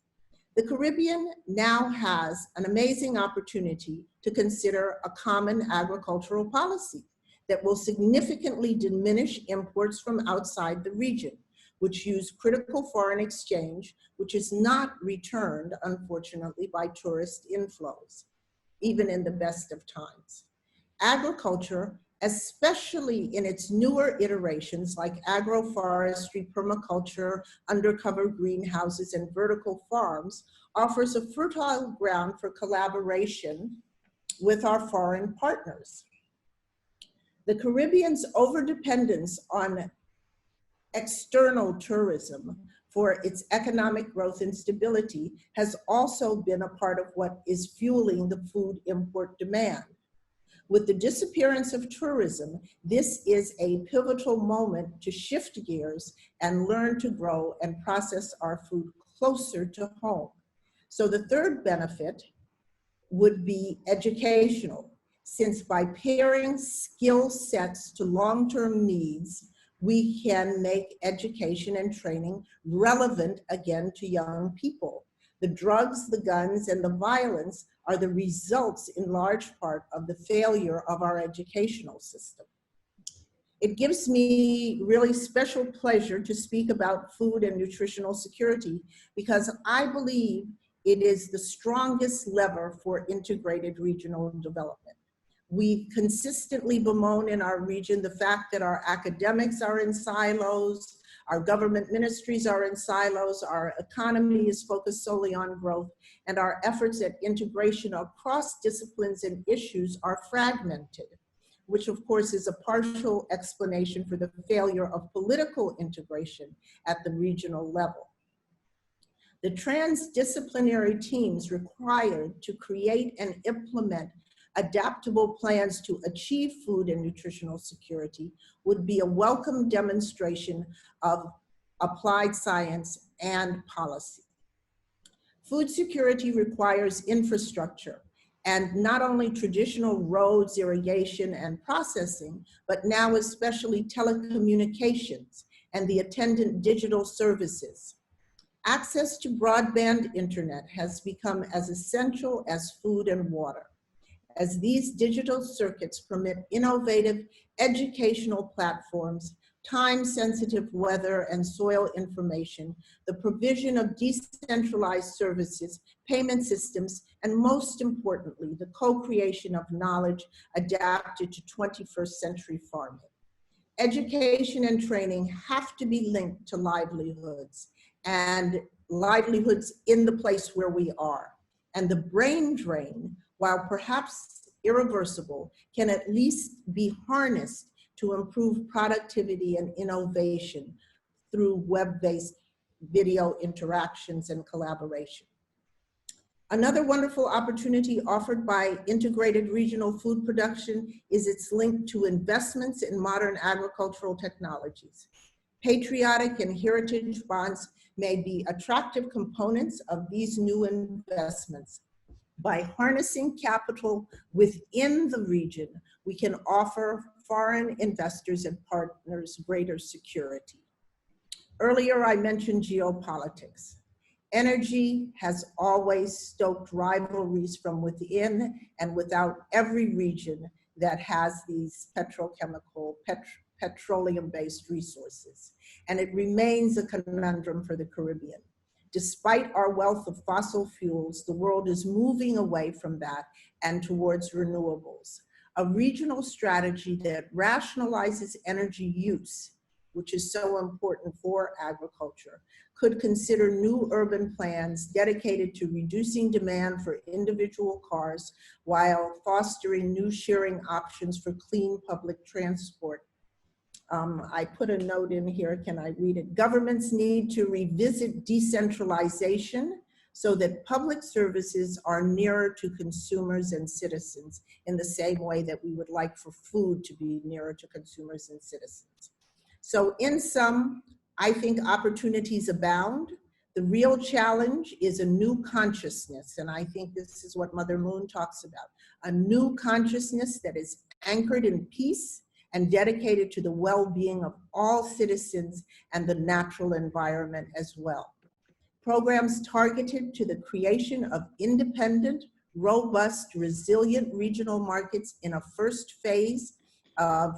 The Caribbean now has an amazing opportunity to consider a common agricultural policy that will significantly diminish imports from outside the region, which use critical foreign exchange, which is not returned, unfortunately, by tourist inflows, even in the best of times. Agriculture, especially in its newer iterations like agroforestry, permaculture, undercover greenhouses, and vertical farms, offers a fertile ground for collaboration with our foreign partners. The Caribbean's overdependence on external tourism for its economic growth and stability has also been a part of what is fueling the food import demand. With the disappearance of tourism, this is a pivotal moment to shift gears and learn to grow and process our food closer to home. So the third benefit would be educational, since by pairing skill sets to long-term needs, we can make education and training relevant again to young people. The drugs, the guns, and the violence are the results in large part of the failure of our educational system. It gives me really special pleasure to speak about food and nutritional security because I believe it is the strongest lever for integrated regional development. We consistently bemoan in our region the fact that our academics are in silos, our government ministries are in silos, our economy is focused solely on growth, and our efforts at integration across disciplines and issues are fragmented, which of course is a partial explanation for the failure of political integration at the regional level. The transdisciplinary teams required to create and implement adaptable plans to achieve food and nutritional security would be a welcome demonstration of applied science and policy. Food security requires infrastructure, and not only traditional roads, irrigation, and processing, but now especially telecommunications and the attendant digital services. Access to broadband internet has become as essential as food and water, as these digital circuits permit innovative educational platforms, time-sensitive weather and soil information, the provision of decentralized services, payment systems, and most importantly, the co-creation of knowledge adapted to 21st century farming. Education and training have to be linked to livelihoods, and livelihoods in the place where we are. And the brain drain, while perhaps irreversible, can at least be harnessed to improve productivity and innovation through web-based video interactions and collaboration. Another wonderful opportunity offered by integrated regional food production is its link to investments in modern agricultural technologies. Patriotic and heritage bonds may be attractive components of these new investments. By harnessing capital within the region, we can offer foreign investors and partners greater security. Earlier, I mentioned geopolitics. Energy has always stoked rivalries from within and without every region that has these petroleum-based resources. And it remains a conundrum for the Caribbean. Despite our wealth of fossil fuels, the world is moving away from that and towards renewables. A regional strategy that rationalizes energy use, which is so important for agriculture, could consider new urban plans dedicated to reducing demand for individual cars while fostering new sharing options for clean public transport. I put a note in here, can I read it? Governments need to revisit decentralization so that public services are nearer to consumers and citizens in the same way that we would like for food to be nearer to consumers and citizens. So in sum, I think opportunities abound. The real challenge is a new consciousness, and I think this is what Mother Moon talks about, a new consciousness that is anchored in peace and dedicated to the well-being of all citizens and the natural environment as well. Programs targeted to the creation of independent, robust, resilient regional markets in a first phase of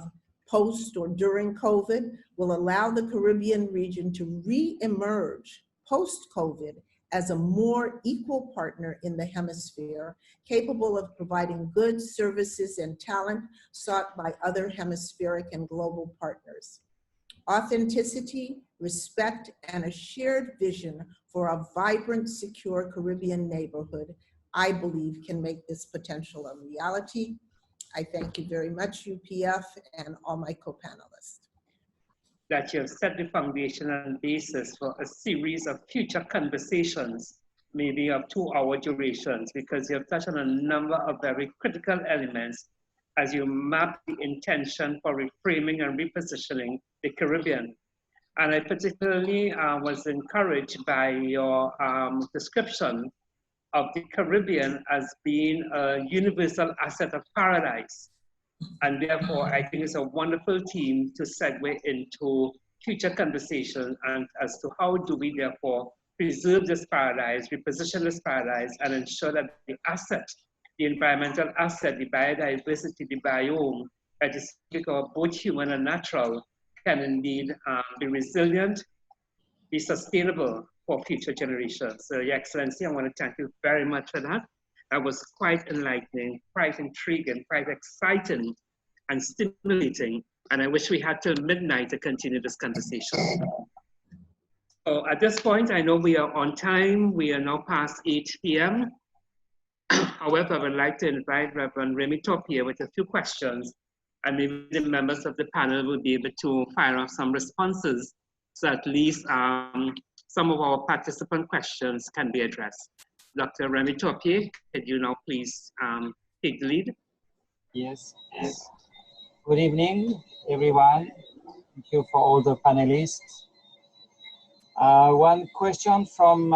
post or during COVID will allow the Caribbean region to re-emerge post-COVID as a more equal partner in the hemisphere, capable of providing goods, services, and talent sought by other hemispheric and global partners. Authenticity, respect, and a shared vision for a vibrant, secure Caribbean neighborhood, I believe, can make this potential a reality. I thank you very much, UPF, and all my co-panelists. That you have set the foundation and basis for a series of future conversations, maybe of 2-hour durations, because you have touched on a number of very critical elements as you map the intention for reframing and repositioning the Caribbean. And I particularly was encouraged by your description of the Caribbean as being a universal asset of paradise. And therefore, I think it's a wonderful theme to segue into future conversation and as to how do we therefore preserve this paradise, reposition this paradise, and ensure that the asset, the environmental asset, the biodiversity, the biome, that is both human and natural, can indeed be resilient, be sustainable for future generations. So, Your Excellency, I want to thank you very much for that. That was quite enlightening, quite intriguing, quite exciting and stimulating. And I wish we had till midnight to continue this conversation. So at this point, I know we are on time. We are now past 8 p.m. However, I would like to invite Reverend Remy Topier with a few questions, and maybe the members of the panel will be able to fire off some responses, so at least some of our participant questions can be addressed. Dr. Remy Topier, could you now please take the lead? Yes. Good evening, everyone. Thank you for all the panelists. One question from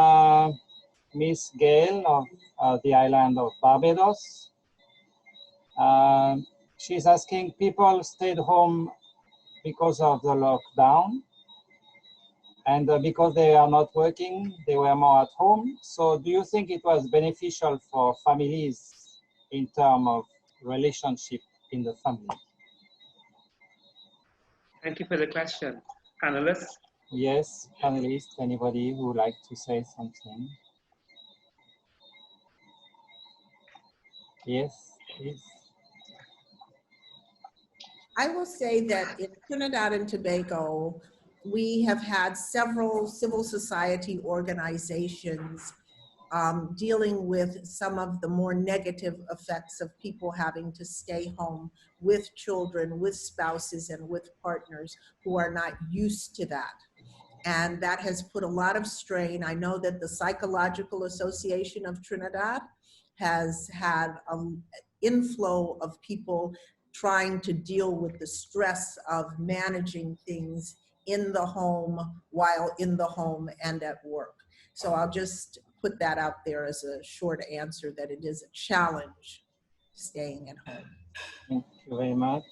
Miss Gail of the island of Barbados. She's asking, people stayed home because of the lockdown, and because they are not working, they were more at home. So do you think it was beneficial for families in terms of relationship in the family? Thank you for the question. Panelists? Yes, panelists, anybody who would like to say something? Yes, please. I will say that in Trinidad and Tobago, we have had several civil society organizations dealing with some of the more negative effects of people having to stay home with children, with spouses, and with partners who are not used to that. And that has put a lot of strain. I know that the Psychological Association of Trinidad has had an inflow of people trying to deal with the stress of managing things in the home, while in the home and at work. So I'll just put that out there as a short answer, that it is a challenge staying at home. Thank you very much.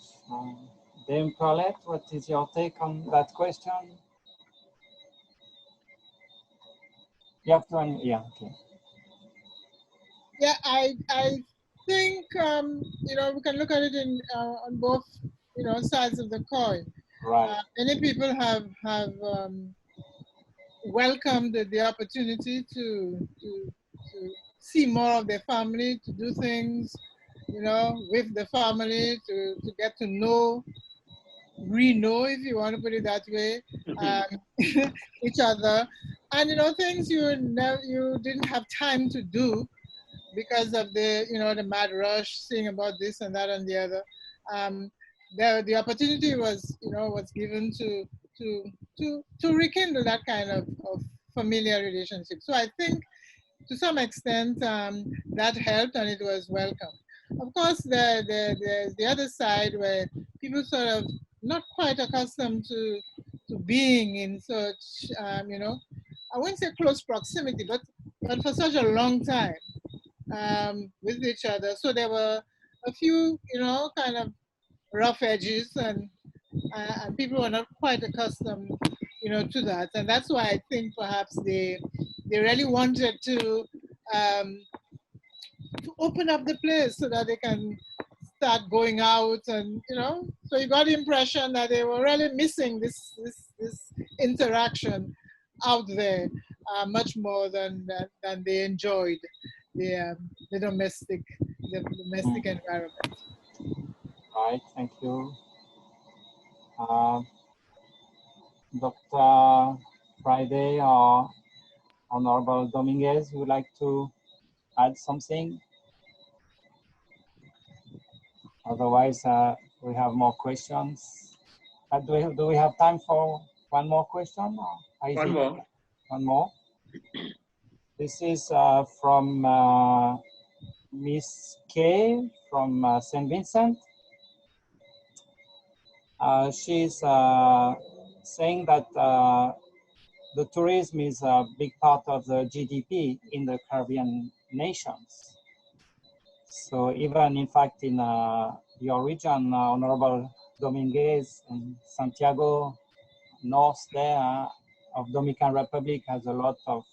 Dame Paulette, what is your take on that question? You have to, yeah, okay. Yeah, I think, you know, we can look at it in, on both, you know, sides of the coin. Right. Many people have welcomed the opportunity to see more of their family, to do things, you know, with the family, to get to know, re-know, if you want to put it that way, each other. And, you know, things you didn't have time to do because of the, you know, the mad rush, seeing about this and that and the other. The opportunity was, you know, was given to rekindle that kind of familiar relationship. So I think to some extent that helped and it was welcome. Of course, there's the other side where people sort of not quite accustomed to being in such, you know, I wouldn't say close proximity, but for such a long time with each other. So there were a few, you know, kind of rough edges, and people were not quite accustomed, you know, to that. And that's why I think perhaps they really wanted to open up the place so that they can start going out, and, you know, so you got the impression that they were really missing this interaction out there much more than they enjoyed the domestic environment. Right, thank you. Dr. Friday or Honorable Dominguez, would you like to add something? Otherwise, we have more questions. Do we have time for one more question? One more. One more. This is from Miss K from St. Vincent. She's saying that the tourism is a big part of the GDP in the Caribbean nations. So even in fact in your region, Honorable Dominguez and Santiago, north there of Dominican Republic has a lot of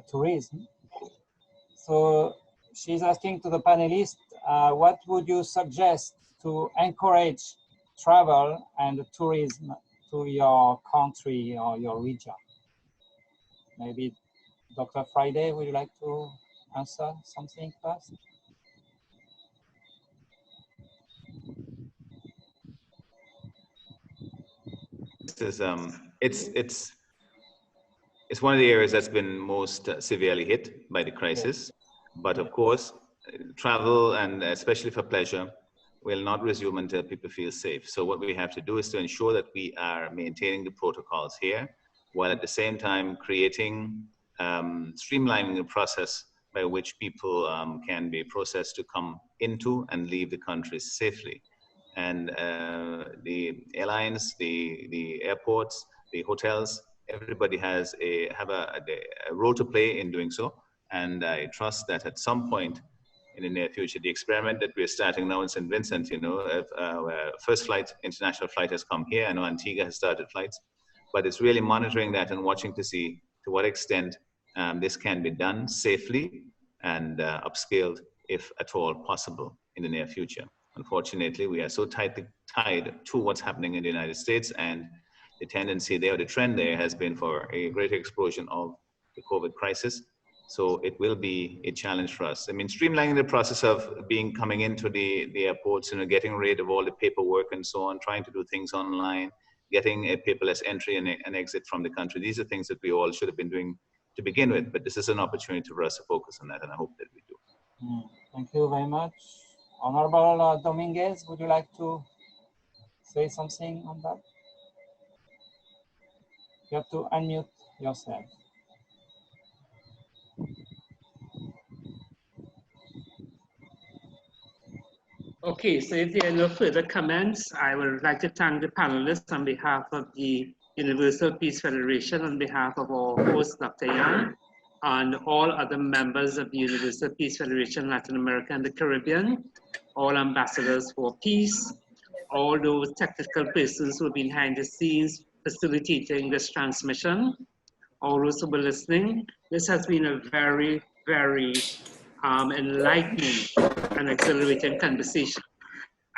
tourism. So she's asking to the panelists, what would you suggest to encourage travel and tourism to your country or your region? Maybe Dr. Friday, would you like to answer something first? This is, it's one of the areas that's been most severely hit by the crisis. But of course, travel, and especially for pleasure, will not resume until people feel safe. So what we have to do is to ensure that we are maintaining the protocols here, while at the same time creating, streamlining the process by which people can be processed to come into and leave the country safely. And the airlines, the airports, the hotels, everybody has a role to play in doing so. And I trust that at some point in the near future, the experiment that we're starting now in St. Vincent, you know, first flight, international flight has come here. I know Antigua has started flights, but it's really monitoring that and watching to see to what extent this can be done safely and upscaled, if at all possible, in the near future. Unfortunately, we are so tightly tied to what's happening in the United States, and the tendency there, the trend there has been for a greater explosion of the COVID crisis. So it will be a challenge for us. I mean, streamlining the process of coming into the airports, you know, getting rid of all the paperwork and so on, trying to do things online, getting a paperless entry and exit from the country. These are things that we all should have been doing to begin with, but this is an opportunity for us to focus on that, and I hope that we do. Thank you very much. Honorable Dominguez, would you like to say something on that? You have to unmute yourself. Okay, so if there are no further comments, I would like to thank the panelists on behalf of the Universal Peace Federation, on behalf of our host, Dr. Yang, and all other members of the Universal Peace Federation, Latin America and the Caribbean, all ambassadors for peace, all those technical persons who have been behind the scenes facilitating this transmission, all those who were listening. This has been a very, very enlightening and exhilarating conversation.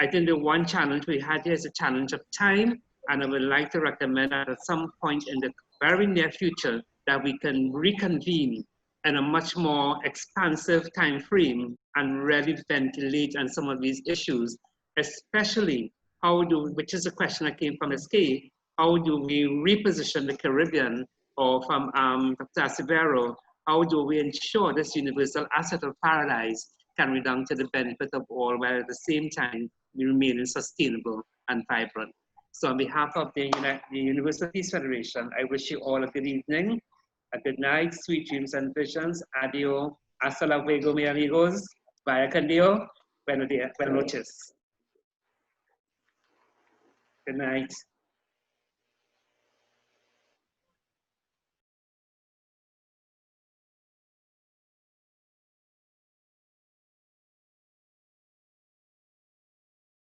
I think the one challenge we had here is a challenge of time, and I would like to recommend that at some point in the very near future that we can reconvene in a much more expansive time frame and really ventilate on some of these issues, especially which is a question that came from SCA, how do we reposition the Caribbean, or from Dr. Acevero, how do we ensure this universal asset of paradise can redound to the benefit of all, while at the same time we remain sustainable and vibrant. So on behalf of the Universal Peace Federation, I wish you all a good evening, a good night, sweet dreams and visions. Adio, hasta luego, mi amigos. Vaya con Dios. Buenos días, buenas noches. Good night.